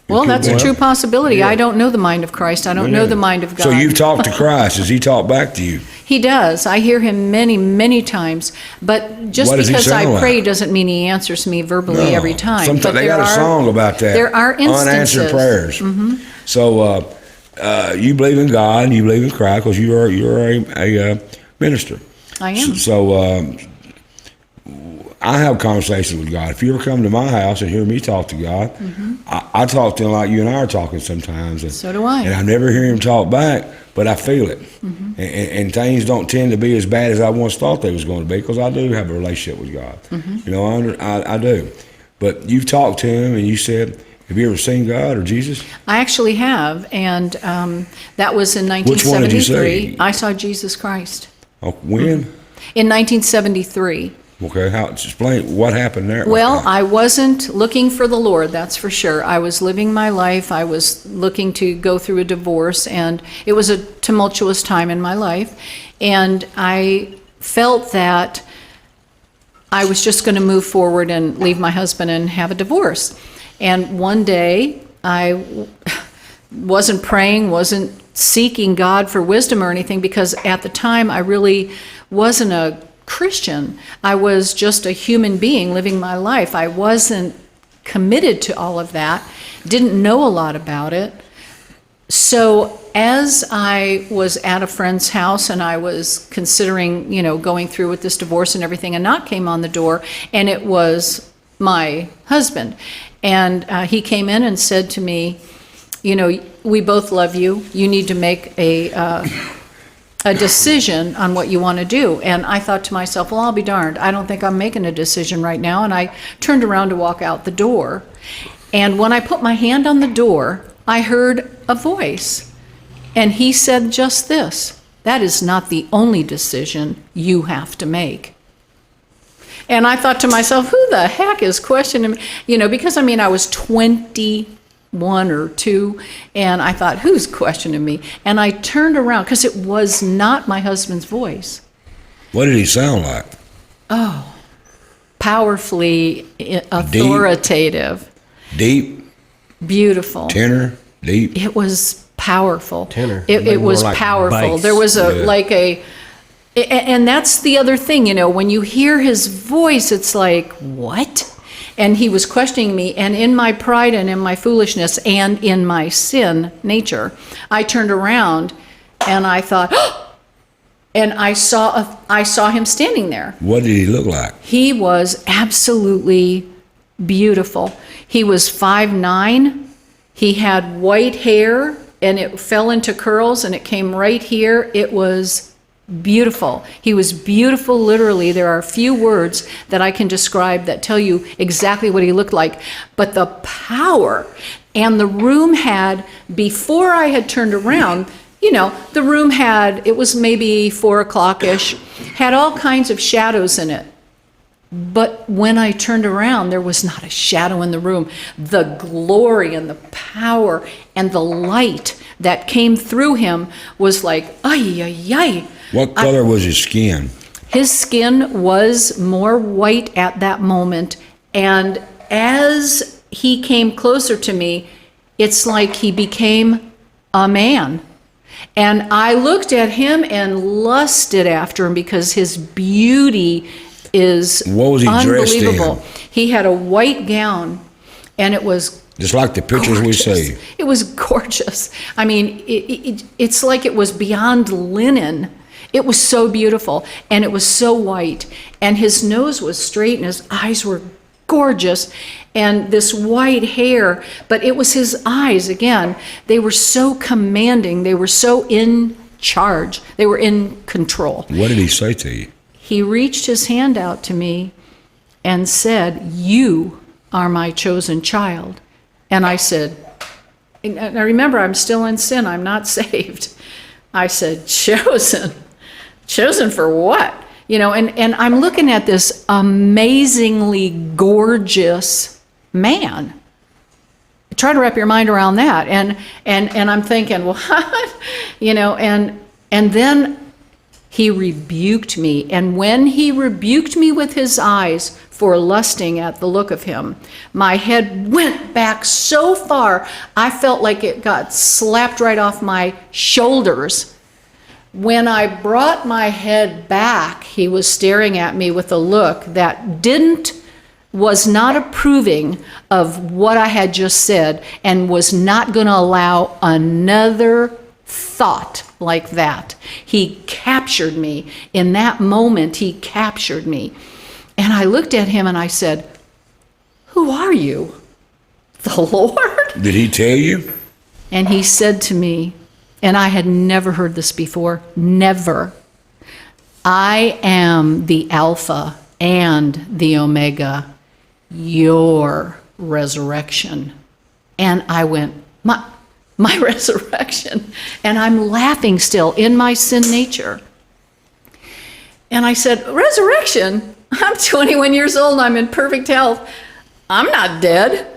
Speaker 3: Well, that's a
Speaker 1: Well,
Speaker 3: true possibility.
Speaker 1: yeah.
Speaker 3: I don't know the mind of Christ. I don't know the mind of God.
Speaker 1: So you've talked to Christ. Does he talk back to you?
Speaker 3: He does. I hear him many, many times. But just
Speaker 1: What does he
Speaker 3: because I
Speaker 1: sound like?
Speaker 3: pray doesn't mean he answers me verbally every time.
Speaker 1: Sometimes
Speaker 3: But
Speaker 1: they
Speaker 3: there
Speaker 1: got a
Speaker 3: are-
Speaker 1: song about that.
Speaker 3: There are instances.
Speaker 1: Unanswered prayers. So you believe in God and you believe in Christ because you're a minister.
Speaker 3: I am.
Speaker 1: So I have conversations with God. If you ever come to my house and hear me talk to God, I talk to him like you and I are talking sometimes. And,
Speaker 3: So do I.
Speaker 1: And I never hear him talk back, but I feel it. And things don't tend to be as bad as I once thought they was going to be because I do have a relationship with God. I do. But you've talked to him and you said, have you ever seen God or Jesus?
Speaker 3: I actually have. And that was in
Speaker 1: Which one did you
Speaker 3: 1973.
Speaker 1: see?
Speaker 3: I saw Jesus Christ.
Speaker 1: Oh, when?
Speaker 3: In 1973.
Speaker 1: Okay, explain what happened there.
Speaker 3: Well, I wasn't looking for the Lord, that's for sure. I was living my life. I was looking to go through a divorce, and it was a tumultuous time in my life. And I felt that I was just going to move forward and leave my husband and have a divorce. And one day, I wasn't praying, wasn't seeking God for wisdom or anything, because at the time I really wasn't a Christian. I was just a human being living my life. I wasn't committed to all of that, didn't know a lot about it. So as I was at a friend's house and I was considering, going through with this divorce and everything, a knock came on the door, and it was my husband. And he came in and said to me, we both love you. You need to make a decision on what you want to do. And I thought to myself, well, I'll be darned. I don't think I'm making a decision right now. And I turned around to walk out the door. And when I put my hand on the door, I heard a voice. And he said just this: that is not the only decision you have to make. And I thought to myself, who the heck is questioning me? Because I was 21 or 2, and I thought, who's questioning me? And I turned around, because it was not my husband's voice.
Speaker 1: What did he sound like?
Speaker 3: Oh, powerfully authoritative.
Speaker 1: Deep?
Speaker 3: Beautiful.
Speaker 1: Tenor? Deep?
Speaker 3: It was powerful.
Speaker 2: Tenor.
Speaker 3: It was
Speaker 2: More like
Speaker 3: powerful.
Speaker 2: bass.
Speaker 3: There was and that's the other thing, when you hear his voice, it's like, what? And he was questioning me, and in my pride and in my foolishness and in my sin nature, I turned around and I thought, and I saw him standing there.
Speaker 1: What did he look like?
Speaker 3: He was absolutely beautiful. He was 5'9". He had white hair, and it fell into curls, and it came right here. It was beautiful. He was beautiful, literally. There are a few words that I can describe that tell you exactly what he looked like. But the power, and the room had, before I had turned around, the room had, it was maybe 4 o'clock-ish, had all kinds of shadows in it. But when I turned around, there was not a shadow in the room. The glory and the power and the light that came through him was like, ay, ay, ay.
Speaker 1: What color was his skin?
Speaker 3: His skin was more white at that moment. And as he came closer to me, it's like he became a man. And I looked at him and lusted after him, because his beauty is
Speaker 1: What was he dressed in?
Speaker 3: unbelievable. He had a white gown, and it was
Speaker 1: Just like the pictures we
Speaker 3: gorgeous.
Speaker 1: see.
Speaker 3: It was gorgeous. It's like it was beyond linen. It was so beautiful, and it was so white, and his nose was straight, and his eyes were gorgeous, and this white hair, but it was his eyes, again, they were so commanding, they were so in charge, they were in control.
Speaker 1: What did he say to you?
Speaker 3: He reached his hand out to me and said, "You are my chosen child." And I said, and I remember, I'm still in sin, I'm not saved. I said, chosen? Chosen for what? And I'm looking at this amazingly gorgeous man. Try to wrap your mind around that. And I'm thinking, what? And then he rebuked me. And when he rebuked me with his eyes for lusting at the look of him, my head went back so far, I felt like it got slapped right off my shoulders. When I brought my head back, he was staring at me with a look that was not approving of what I had just said, and was not going to allow another thought like that. He captured me. In that moment, he captured me. And I looked at him and I said, "Who are you? The Lord?"
Speaker 1: Did he tell you?
Speaker 3: And he said to me, and I had never heard this before, never, "I am the Alpha and the Omega, your resurrection." And I went, my resurrection? And I'm laughing still in my sin nature. And I said, "Resurrection? I'm 21 years old and I'm in perfect health. I'm not dead."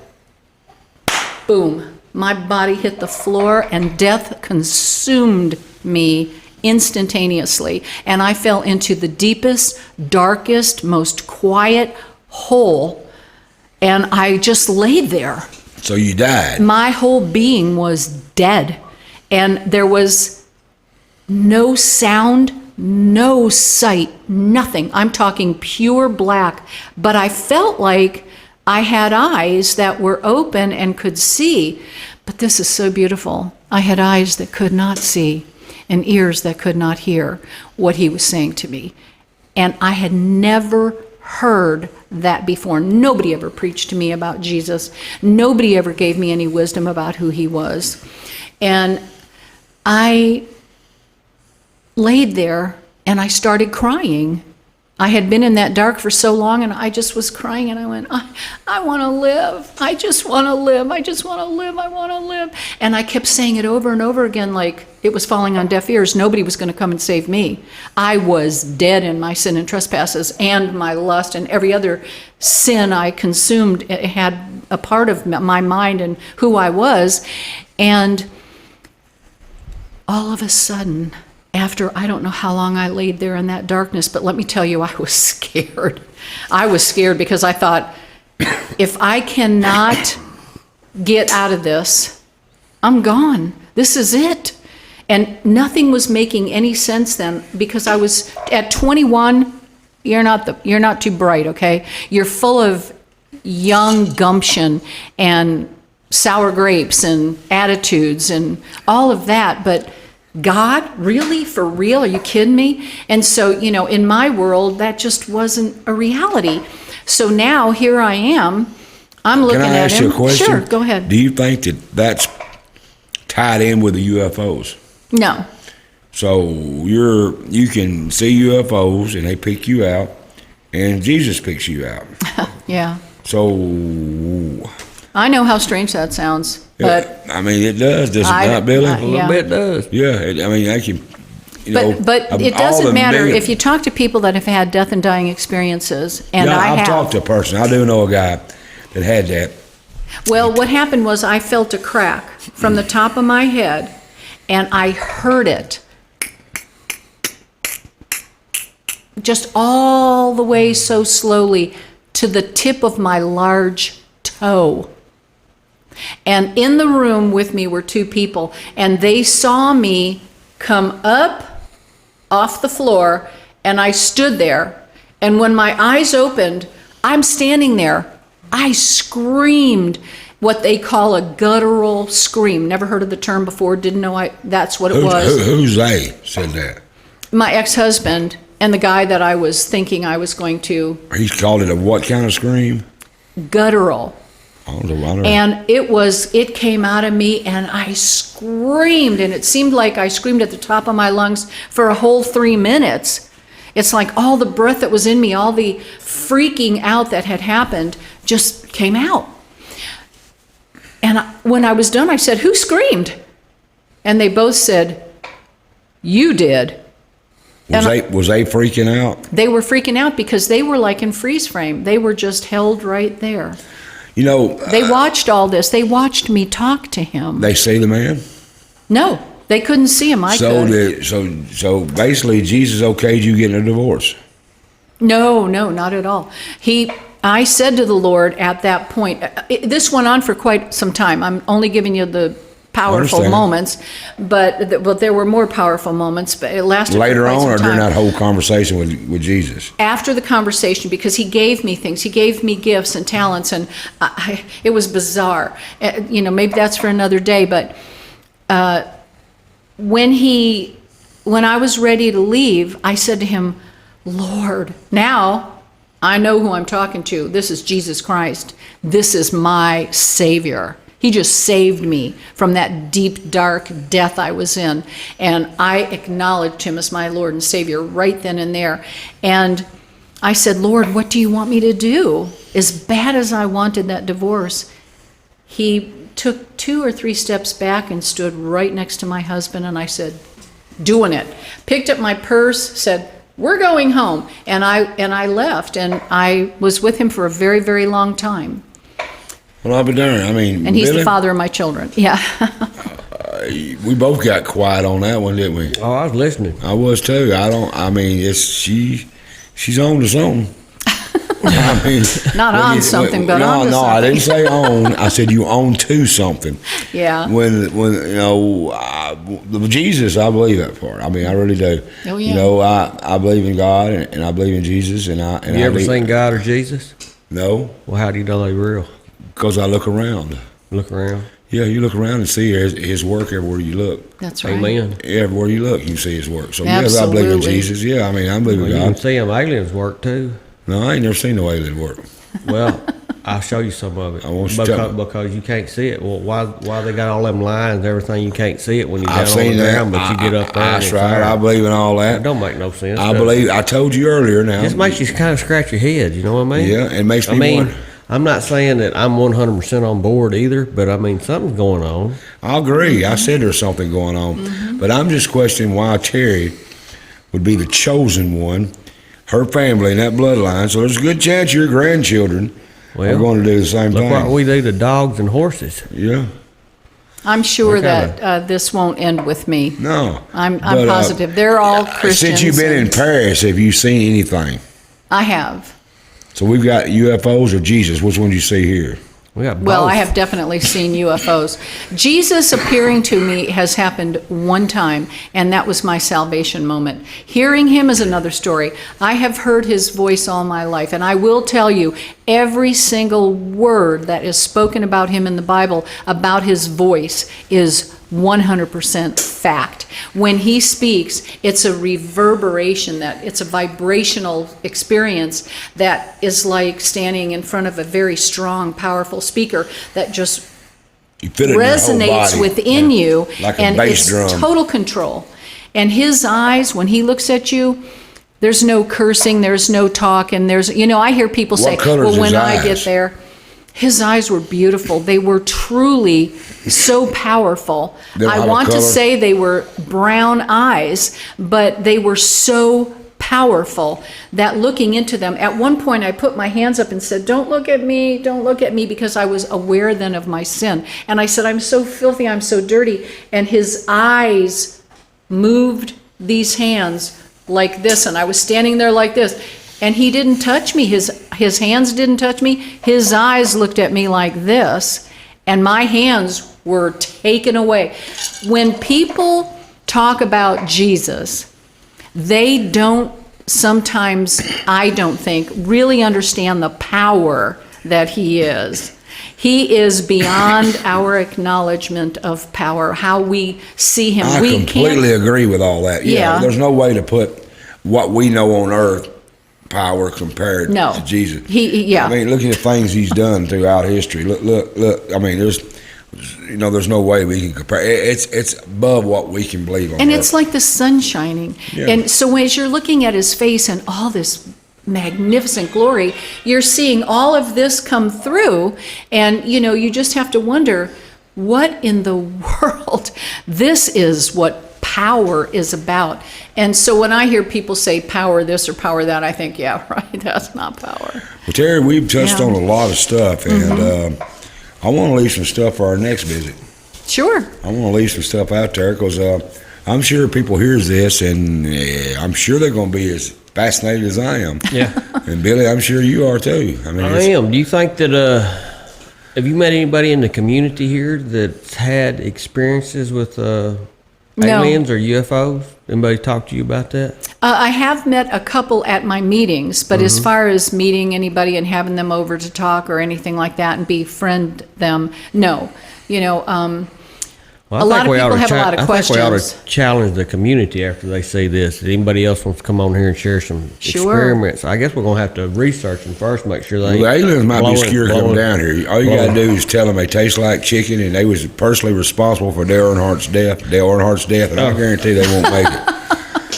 Speaker 3: Boom. My body hit the floor and death consumed me instantaneously. And I fell into the deepest, darkest, most quiet hole. And I just laid there.
Speaker 1: So you died.
Speaker 3: My whole being was dead. And there was no sound, no sight, nothing. I'm talking pure black. But I felt like I had eyes that were open and could see, but this is so beautiful. I had eyes that could not see and ears that could not hear what he was saying to me. And I had never heard that before. Nobody ever preached to me about Jesus. Nobody ever gave me any wisdom about who he was. And I laid there and I started crying. I had been in that dark for so long, and I just was crying, and I went, I want to live. I just want to live. I just want to live. I want to live. And I kept saying it over and over again like it was falling on deaf ears. Nobody was going to come and save me. I was dead in my sin and trespasses and my lust and every other sin I consumed. It had a part of my mind and who I was. And all of a sudden, after I don't know how long I laid there in that darkness, but let me tell you, I was scared. I was scared because I thought, if I cannot get out of this, I'm gone. This is it. And nothing was making any sense then, because I was at 21. You're not too bright, okay? You're full of young gumption and sour grapes and attitudes and all of that, but God, really? For real? Are you kidding me? And so, in my world, that just wasn't a reality. So now here I am. I'm looking at him.
Speaker 1: Can I ask you a question?
Speaker 3: Sure, go ahead.
Speaker 1: Do you think that that's tied in with the UFOs?
Speaker 3: No.
Speaker 1: So you can see UFOs and they pick you out, and Jesus picks you out.
Speaker 3: Yeah.
Speaker 1: So
Speaker 3: I know how strange that sounds, but
Speaker 1: I mean, it does it not, Billy?
Speaker 2: A little bit does.
Speaker 1: Yeah, I mean, I can.
Speaker 3: But it doesn't matter if you talk to people that have had death and dying experiences, and
Speaker 1: yeah,
Speaker 3: I have.
Speaker 1: I've talked to a person. I do know a guy that had that.
Speaker 3: Well, what happened was I felt a crack from the top of my head, and I heard it just all the way so slowly to the tip of my large toe. And in the room with me were two people, and they saw me come up off the floor, and I stood there. And when my eyes opened, I'm standing there. I screamed what they call a guttural scream. Never heard of the term before, didn't know that's what it was.
Speaker 1: Who's they said that?
Speaker 3: My ex-husband and the guy that I was thinking I was going to.
Speaker 1: He's called it a what kind of scream?
Speaker 3: Guttural.
Speaker 1: I don't know.
Speaker 3: And it came out of me, and I screamed, and it seemed like I screamed at the top of my lungs for a whole 3 minutes. It's like all the breath that was in me, all the freaking out that had happened just came out. And when I was done, I said, "Who screamed?" And they both said, "You did."
Speaker 1: Was they freaking out?
Speaker 3: They were freaking out because they were like in freeze frame. They were just held right there. They watched all this. They watched me talk to him.
Speaker 1: They see the man?
Speaker 3: No, they couldn't see him. I could.
Speaker 1: So basically, Jesus okayed you getting a divorce.
Speaker 3: No, not at all. I said to the Lord at that point, this went on for quite some time. I'm only giving you the powerful moments, but there were more powerful moments, but it lasted
Speaker 1: later
Speaker 3: for quite
Speaker 1: on,
Speaker 3: some
Speaker 1: or
Speaker 3: time.
Speaker 1: during that whole conversation with Jesus?
Speaker 3: After the conversation, because he gave me things. He gave me gifts and talents, and it was bizarre. Maybe that's for another day, but when I was ready to leave, I said to him, "Lord, now I know who I'm talking to. This is Jesus Christ. This is my Savior. He just saved me from that deep, dark death I was in." And I acknowledged him as my Lord and Savior right then and there. And I said, "Lord, what do you want me to do?" As bad as I wanted that divorce, he took 2 or 3 steps back and stood right next to my husband, and I said, "Doing it." Picked up my purse, said, "We're going home." And I left, and I was with him for a very, very long time.
Speaker 1: Well, I'll be darned. I mean,
Speaker 3: and he's
Speaker 1: Billy,
Speaker 3: the father of my children. Yeah.
Speaker 1: We both got quiet on that one, didn't we?
Speaker 2: Oh, I was listening.
Speaker 1: I was too. She's on to something. I mean,
Speaker 3: not on something, but on to something.
Speaker 1: No, I didn't say on. I said you own to something.
Speaker 3: Yeah.
Speaker 1: When Jesus, I believe that part. I mean, I really do.
Speaker 3: Oh yeah.
Speaker 1: I believe in God and I believe in Jesus, and
Speaker 2: you ever seen God or Jesus?
Speaker 1: No,
Speaker 2: Well, how do you know they real?
Speaker 1: because I look around.
Speaker 2: Look around.
Speaker 1: Yeah, you look around and see his work everywhere you look.
Speaker 3: That's right.
Speaker 2: Amen.
Speaker 1: Everywhere you look, you see his work. So yes, I believe in
Speaker 3: Absolutely.
Speaker 1: Jesus. Yeah, I mean, I believe
Speaker 2: Well,
Speaker 1: in
Speaker 2: you can
Speaker 1: God.
Speaker 2: see them aliens work too.
Speaker 1: No, I ain't never seen no alien work.
Speaker 2: Well, I'll show you some of it.
Speaker 1: I want you to tell me.
Speaker 2: Because you can't see it. Well, why they got all them lines and everything? You can't see it when you're down
Speaker 1: I've
Speaker 2: on the
Speaker 1: seen that.
Speaker 2: ground, but you get up there. and
Speaker 1: That's
Speaker 2: it's
Speaker 1: right.
Speaker 2: there.
Speaker 1: I believe in all
Speaker 2: That
Speaker 1: that.
Speaker 2: don't make no sense.
Speaker 1: I
Speaker 2: does it?
Speaker 1: believe. I told you earlier. Now,
Speaker 2: Just makes you kind of scratch your head. You know what I mean?
Speaker 1: Yeah, it makes me
Speaker 2: I mean,
Speaker 1: wonder.
Speaker 2: I'm not saying that I'm 100% on board either, but I mean something's going on.
Speaker 1: I agree. I said there's something going on, but I'm just questioning why Teri would be the chosen one, her family and that bloodline. So there's a good chance your grandchildren are
Speaker 2: Well,
Speaker 1: going to do the same
Speaker 2: Look
Speaker 1: thing.
Speaker 2: what we do to dogs and horses.
Speaker 1: Yeah.
Speaker 3: I'm sure
Speaker 2: What kind
Speaker 3: that this won't end with me.
Speaker 1: No.
Speaker 3: I'm
Speaker 1: But,
Speaker 3: positive. They're all Christians.
Speaker 1: Since you've been in
Speaker 3: and
Speaker 1: Paris, have you seen anything?
Speaker 3: I have.
Speaker 1: So we've got UFOs or Jesus. Which one do you see here?
Speaker 2: We got
Speaker 3: Well,
Speaker 2: both.
Speaker 3: I have definitely seen UFOs. Jesus appearing to me has happened one time, and that was my salvation moment. Hearing him is another story. I have heard his voice all my life, and I will tell you, every single word that is spoken about him in the Bible, about his voice, is 100% fact. When he speaks, it's a reverberation, it's a vibrational experience that is like standing in front of a very strong, powerful speaker that just
Speaker 1: You feel it in your whole
Speaker 3: resonates
Speaker 1: body.
Speaker 3: within you,
Speaker 1: Like a
Speaker 3: and
Speaker 1: bass
Speaker 3: it's
Speaker 1: drum.
Speaker 3: total control. And his eyes, when he looks at you, there's no cursing, there's no talk, and I hear people say,
Speaker 1: color is
Speaker 3: well, when
Speaker 1: his
Speaker 3: I get
Speaker 1: eyes?
Speaker 3: there, his eyes were beautiful. They were truly so powerful.
Speaker 1: They don't
Speaker 3: I
Speaker 1: have a
Speaker 3: want to
Speaker 1: color?
Speaker 3: say they were brown eyes, but they were so powerful that looking into them, at one point I put my hands up and said, don't look at me, because I was aware then of my sin. And I said, I'm so filthy, I'm so dirty. And his eyes moved these hands like this, and I was standing there like this. And he didn't touch me. His hands didn't touch me. His eyes looked at me like this, and my hands were taken away. When people talk about Jesus, they don't sometimes, I don't think, really understand the power that he is. He is beyond our acknowledgement of power, how we see him.
Speaker 1: I completely agree with all that. Yeah,
Speaker 3: Yeah.
Speaker 1: there's no way to put what we know on earth power compared
Speaker 3: No.
Speaker 1: to Jesus.
Speaker 3: Yeah.
Speaker 1: I mean, look at the things he's done throughout history. Look. I mean, there's no way we can compare. It's above what we can believe on
Speaker 3: And
Speaker 1: earth.
Speaker 3: it's like the sun shining.
Speaker 1: Yeah.
Speaker 3: And so as you're looking at his face and all this magnificent glory, you're seeing all of this come through, and you just have to wonder, what in the world? This is what power is about. And so when I hear people say power this or power that, I think, yeah, right, that's not power.
Speaker 1: Well, Teri, we've touched
Speaker 3: Yeah.
Speaker 1: on a lot of stuff, and I want to leave some stuff for our next visit.
Speaker 3: Sure.
Speaker 1: I want to leave some stuff out there because I'm sure people hears this, and I'm sure they're going to be as fascinated as I am.
Speaker 2: Yeah.
Speaker 1: And Billy, I'm sure you are too. I mean,
Speaker 2: I am. Do you think that, have you met anybody in the community here that's had experiences with aliens or UFOs? Anybody talk to you about that?
Speaker 3: I have met a couple at my meetings, but as far as meeting anybody and having them over to talk or anything like that and befriend them, no.
Speaker 2: Well,
Speaker 3: A lot of people have a lot of
Speaker 2: I think we ought
Speaker 3: questions.
Speaker 2: to challenge the community after they see this. If anybody else wants to come on here and share some
Speaker 3: Sure.
Speaker 2: experiments, I guess we're going to have to research them first, make sure they.
Speaker 1: well, the aliens might be
Speaker 2: blowing-
Speaker 1: scared to come
Speaker 2: blowing-
Speaker 1: down here. All you got to
Speaker 2: blowing-
Speaker 1: do is tell them they taste like chicken, and they was personally responsible for Dale Earnhardt's death, and I guarantee they won't make it.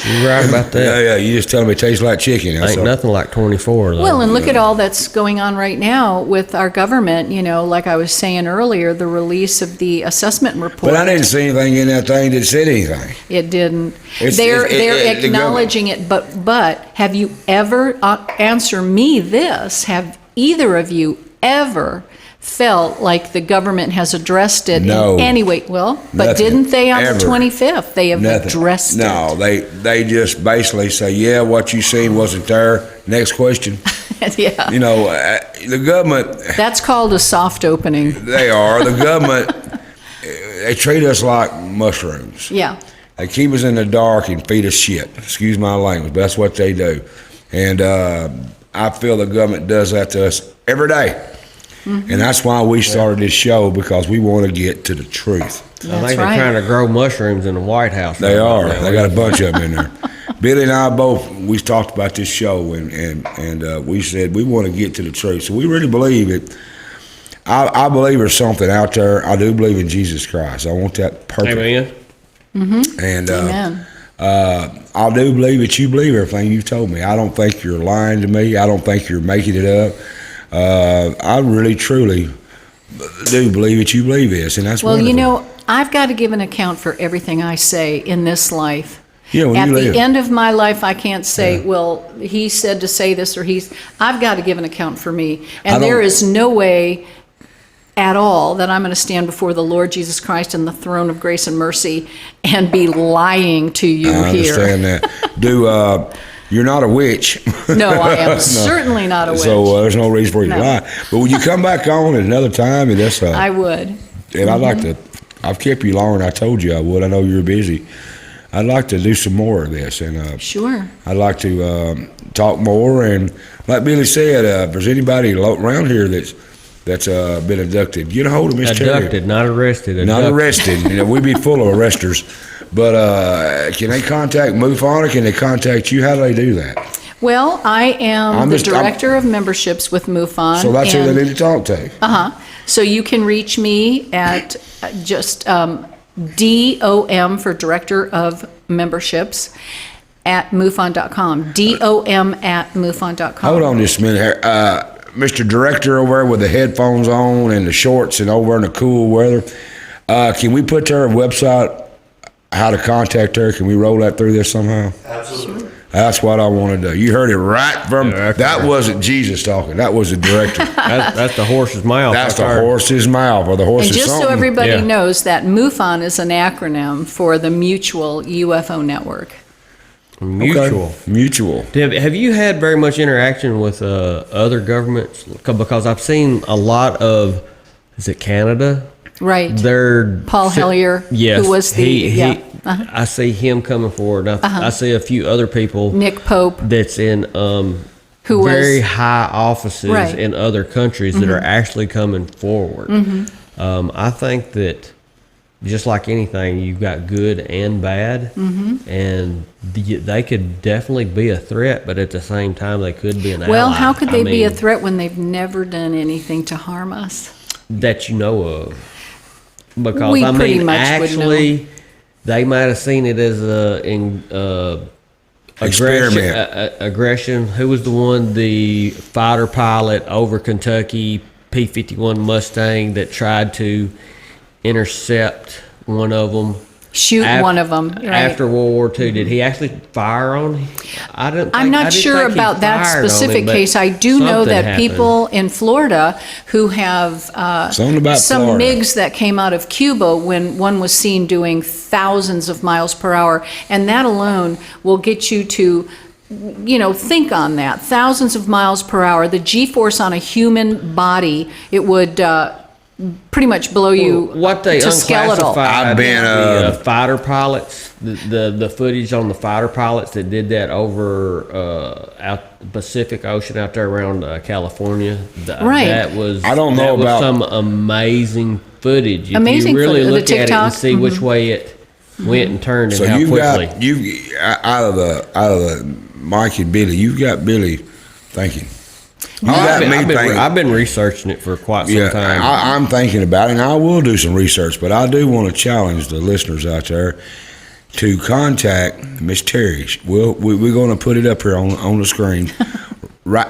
Speaker 2: You're right about that.
Speaker 1: Yeah, you just tell them it tastes like chicken. That's
Speaker 2: Ain't
Speaker 1: all.
Speaker 2: nothing like 24, though.
Speaker 3: Well, and look at all that's going on right now with our government, like I was saying earlier, the release of the assessment report.
Speaker 1: But I didn't see anything in that thing that said anything.
Speaker 3: It didn't.
Speaker 1: It's-
Speaker 3: They're
Speaker 1: the
Speaker 3: acknowledging it, but have you ever, answer me this, have either of you ever felt like the government has addressed it
Speaker 1: No.
Speaker 3: in any way? Well, but
Speaker 1: Nothing.
Speaker 3: didn't they on
Speaker 1: Ever.
Speaker 3: the 25th? They have
Speaker 1: Nothing.
Speaker 3: addressed
Speaker 1: No, they just basically say, yeah, what you seen wasn't there. Next question.
Speaker 3: it. Yeah.
Speaker 1: The government,
Speaker 3: That's called a soft opening.
Speaker 1: they are. The government, they treat us like mushrooms.
Speaker 3: Yeah.
Speaker 1: They keep us in the dark and feed us shit. Excuse my language, but that's what they do. And I feel the government does that to us every day. And that's why we started this show, because we want to get to the truth.
Speaker 2: I
Speaker 3: That's
Speaker 2: think
Speaker 3: right.
Speaker 2: they're trying to grow mushrooms in the White House.
Speaker 1: They
Speaker 2: right
Speaker 1: are.
Speaker 2: now.
Speaker 1: They got a bunch of them in there. Billy and I both, we talked about this show, and we said we want to get to the truth. So we really believe it. I believe there's something out there. I do believe in Jesus Christ. I want that perfect.
Speaker 2: Amen.
Speaker 1: And
Speaker 3: Amen.
Speaker 1: I do believe that you believe everything you've told me. I don't think you're lying to me. I don't think you're making it up. I really, truly do believe that you believe this, and that's
Speaker 3: Well,
Speaker 1: wonderful.
Speaker 3: you know, I've got to give an account for everything I say in this life.
Speaker 1: Yeah, when
Speaker 3: At
Speaker 1: you
Speaker 3: the
Speaker 1: live.
Speaker 3: end of my life, I can't say, well, he said to say this, or I've got to give an account for me.
Speaker 1: I
Speaker 3: And there
Speaker 1: don't-
Speaker 3: is no way at all that I'm going to stand before the Lord Jesus Christ in the throne of grace and mercy and be lying to you
Speaker 1: I
Speaker 3: here.
Speaker 1: understand that. You're not a witch.
Speaker 3: No, I am certainly not a witch.
Speaker 1: So there's no reason for you to
Speaker 3: No.
Speaker 1: lie. But when you come back on at another time, and that's
Speaker 3: I would.
Speaker 1: and I'd like to. I've kept you longer than I told you I would. I know you're busy. I'd like to do some more of this, and
Speaker 3: Sure.
Speaker 1: I'd like to talk more. And like Billy said, if there's anybody around here that's been abducted, get a hold of Miss Terry.
Speaker 2: Abducted, not arrested.
Speaker 1: Not
Speaker 2: Abducted.
Speaker 1: arrested. You know, we'd be full of arresters. But can they contact MUFON, or can they contact you? How do they do that?
Speaker 3: Well, I am
Speaker 1: I'm
Speaker 3: the
Speaker 1: just-
Speaker 3: director of memberships with MUFON.
Speaker 1: So that's who
Speaker 3: and-
Speaker 1: they need to talk to.
Speaker 3: So you can reach me at just DOM for Director of Memberships at MUFON.com. DOM at MUFON.com.
Speaker 1: Hold on just a minute here. Mr. Director over there with the headphones on and the shorts and over in the cool weather, can we put to her website how to contact her? Can we roll that through this somehow?
Speaker 6: Absolutely.
Speaker 1: That's what I want to do. You heard it right from, that wasn't Jesus talking. That was the director.
Speaker 2: That's the horse's mouth.
Speaker 1: That's the
Speaker 2: I've heard.
Speaker 1: horse's mouth, or the horse's
Speaker 3: And just so
Speaker 1: something.
Speaker 3: everybody
Speaker 2: Yeah.
Speaker 3: knows that MUFON is an acronym for the Mutual UFO Network.
Speaker 2: Mutual.
Speaker 1: Okay. Mutual.
Speaker 2: Have you had very much interaction with other governments? Because I've seen a lot of, is it Canada?
Speaker 3: Right.
Speaker 2: They're
Speaker 3: Paul Hellyer,
Speaker 2: Yes,
Speaker 3: who was the- Uh-huh.
Speaker 2: I see him coming forward. I see a few other people.
Speaker 3: Nick Pope.
Speaker 2: That's in
Speaker 3: Who was-
Speaker 2: very high offices
Speaker 3: Right.
Speaker 2: in other countries that are actually coming forward. I think that just like anything, you've got good and bad, and they could definitely be a threat, but at the same time, they could be an ally.
Speaker 3: Well, how could
Speaker 2: I
Speaker 3: they be a
Speaker 2: mean,
Speaker 3: threat when they've never done anything to harm us?
Speaker 2: that you know of? Because
Speaker 3: We
Speaker 2: I
Speaker 3: pretty
Speaker 2: mean,
Speaker 3: much would
Speaker 2: actually, they might have seen it as
Speaker 1: Experiment.
Speaker 2: aggression. Who was the one, the fighter pilot over Kentucky, P-51 Mustang, that tried to intercept one of them?
Speaker 3: Shoot one of them. Right.
Speaker 2: After World War II, did he actually fire on him?
Speaker 3: I'm
Speaker 2: I
Speaker 3: not
Speaker 2: didn't
Speaker 3: sure
Speaker 2: think he
Speaker 3: about that
Speaker 2: fired on
Speaker 3: specific
Speaker 2: him, but
Speaker 3: case. I do know
Speaker 2: something
Speaker 3: that
Speaker 2: happened.
Speaker 3: people in Florida who have
Speaker 1: Something about
Speaker 3: some
Speaker 1: Florida.
Speaker 3: MiGs that came out of Cuba when one was seen doing thousands of miles per hour, and that alone will get you to, think on that. Thousands of miles per hour, the G-force on a human body, it would pretty much blow you
Speaker 2: What they
Speaker 3: to skeletal.
Speaker 2: unclassified,
Speaker 1: I've been,
Speaker 2: the fighter pilots, the footage on the fighter pilots that did that over out the Pacific Ocean out there around California.
Speaker 3: Right.
Speaker 2: That was
Speaker 1: I don't know
Speaker 2: that was
Speaker 1: about-
Speaker 2: some amazing footage. If
Speaker 3: Amazing
Speaker 2: you really
Speaker 3: footage. The
Speaker 2: look at it and
Speaker 3: TikTok,
Speaker 2: see which way it went and turned
Speaker 1: So
Speaker 2: and how
Speaker 1: you've
Speaker 2: quickly.
Speaker 1: got out of the Mike and Billy, you've got Billy thinking. You got me thinking.
Speaker 2: I've been researching it for quite some
Speaker 1: Yeah,
Speaker 2: time.
Speaker 1: I'm thinking about it, and I will do some research, but I do want to challenge the listeners out there to contact Miss Terry. We're going to put it up here on the screen. Right,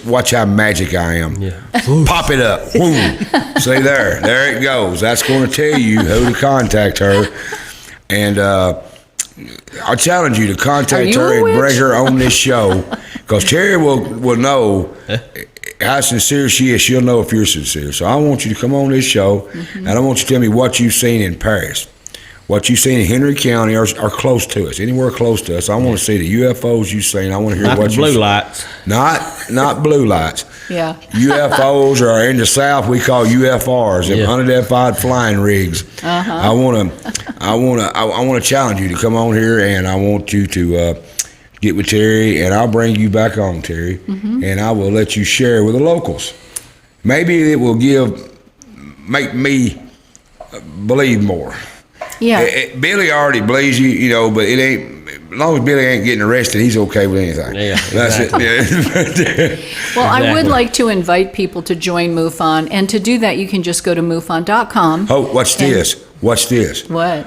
Speaker 1: watch how magic I am.
Speaker 2: Yeah.
Speaker 1: Pop it up. Boom. See there it goes. That's going to tell you who to contact her, and I challenge you to
Speaker 3: Are
Speaker 1: contact
Speaker 3: you
Speaker 1: her
Speaker 3: a
Speaker 1: and
Speaker 3: witch?
Speaker 1: bring her on this show, because Terry will know how sincere she is. She'll know if you're sincere. So I want you to come on this show, and I want you to tell me what you've seen in Paris, what you've seen in Henry County or close to us, anywhere close to us. I want to see the UFOs you've seen. I want to hear
Speaker 2: Not
Speaker 1: what
Speaker 2: the
Speaker 1: you
Speaker 2: blue lights.
Speaker 1: Not blue lights.
Speaker 3: Yeah.
Speaker 1: UFOs are in the South. We call UFRs, them
Speaker 2: Yeah.
Speaker 1: unidentified flying rigs. I want to challenge you to come on here, and I want you to get with Terry, and I'll bring you back on, Terry, and I will let you share with the locals. maybe it will make me believe more.
Speaker 3: Yeah.
Speaker 1: Billy already believes you know, but it ain't. As long as Billy ain't getting arrested, he's okay with anything.
Speaker 2: Yeah,
Speaker 1: That's
Speaker 2: exactly.
Speaker 1: it. Yeah.
Speaker 3: Well, I would
Speaker 2: Exactly.
Speaker 3: like to invite people to join MUFON, and to do that, you can just go to MUFON.com.
Speaker 1: Oh, what's this? What's this?
Speaker 3: What?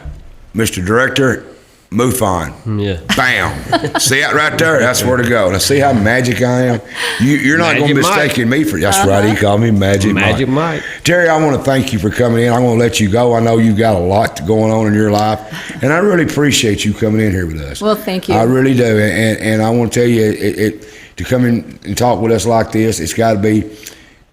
Speaker 1: Mr. Director, MUFON.
Speaker 2: Yeah.
Speaker 1: Bam. See that right there? That's where to go. Now, see how magic I am? You're not going to
Speaker 2: Magic Mike.
Speaker 1: mistake me for... That's right. He called me Magic Mike.
Speaker 2: Magic Mike.
Speaker 1: Terry, I want to thank you for coming in. I'm going to let you go. I know you've got a lot going on in your life, and I really appreciate you coming in here with us.
Speaker 3: Well, thank you.
Speaker 1: I really do, and I want to tell you, to come in and talk with us like this, it's got to be...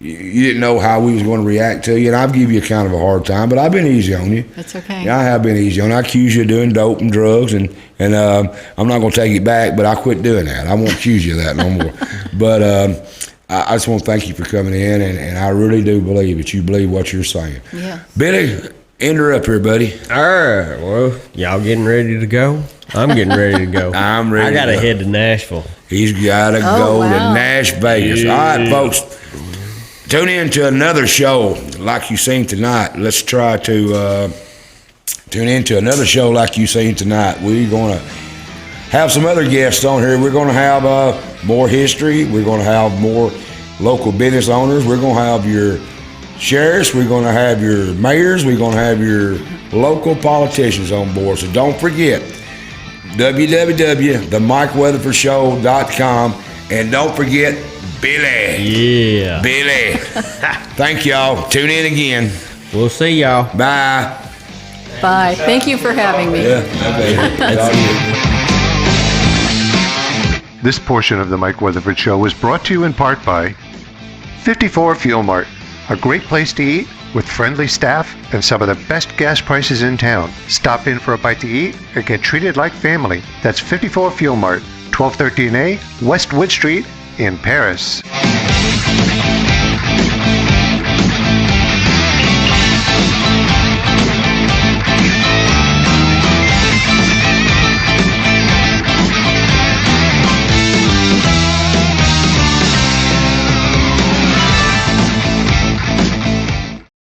Speaker 1: You didn't know how we was going to react to you, and I'll give you kind of a hard time, but I've been easy on you.
Speaker 3: That's okay.
Speaker 1: Yeah, I have been easy on you. I accuse you of doing dope and drugs, and I'm not going to take it back, but I quit doing that. I won't accuse you of that no more. But I just want to thank you for coming in, and I really do believe that you believe what you're saying.
Speaker 3: Yeah.
Speaker 1: Billy, end her up here, buddy.
Speaker 2: All right. Well, y'all getting ready to go? I'm getting ready to go.
Speaker 1: I'm ready
Speaker 2: I got
Speaker 1: to
Speaker 2: to
Speaker 1: go.
Speaker 2: head to Nashville.
Speaker 1: He's got to go
Speaker 3: wow.
Speaker 1: to Nash Vegas.
Speaker 2: Yeah.
Speaker 1: All right, folks. Tune in to another show like you seen tonight. Let's try to tune in to another show like you seen tonight. We're going to have some other guests on here. We're going to have more history. We're going to have more local business owners. We're going to have your sheriffs. We're going to have your mayors. We're going to have your local politicians on board. So don't forget, www.themikeweatherfordshow.com. And don't forget, Billy.
Speaker 2: Yeah.
Speaker 1: Billy. Thank y'all. Tune in again.
Speaker 2: We'll see y'all.
Speaker 1: Bye.
Speaker 3: Bye. Thank you for having me.
Speaker 1: Yeah, okay.
Speaker 4: This portion of the Mike Weatherford Show was brought to you in part by 54 Fuel Mart, a great place to eat with friendly staff and some of the best gas prices in town. Stop in for a bite to eat and get treated like family. That's 54 Fuel Mart, 1213A West Wood Street in Paris.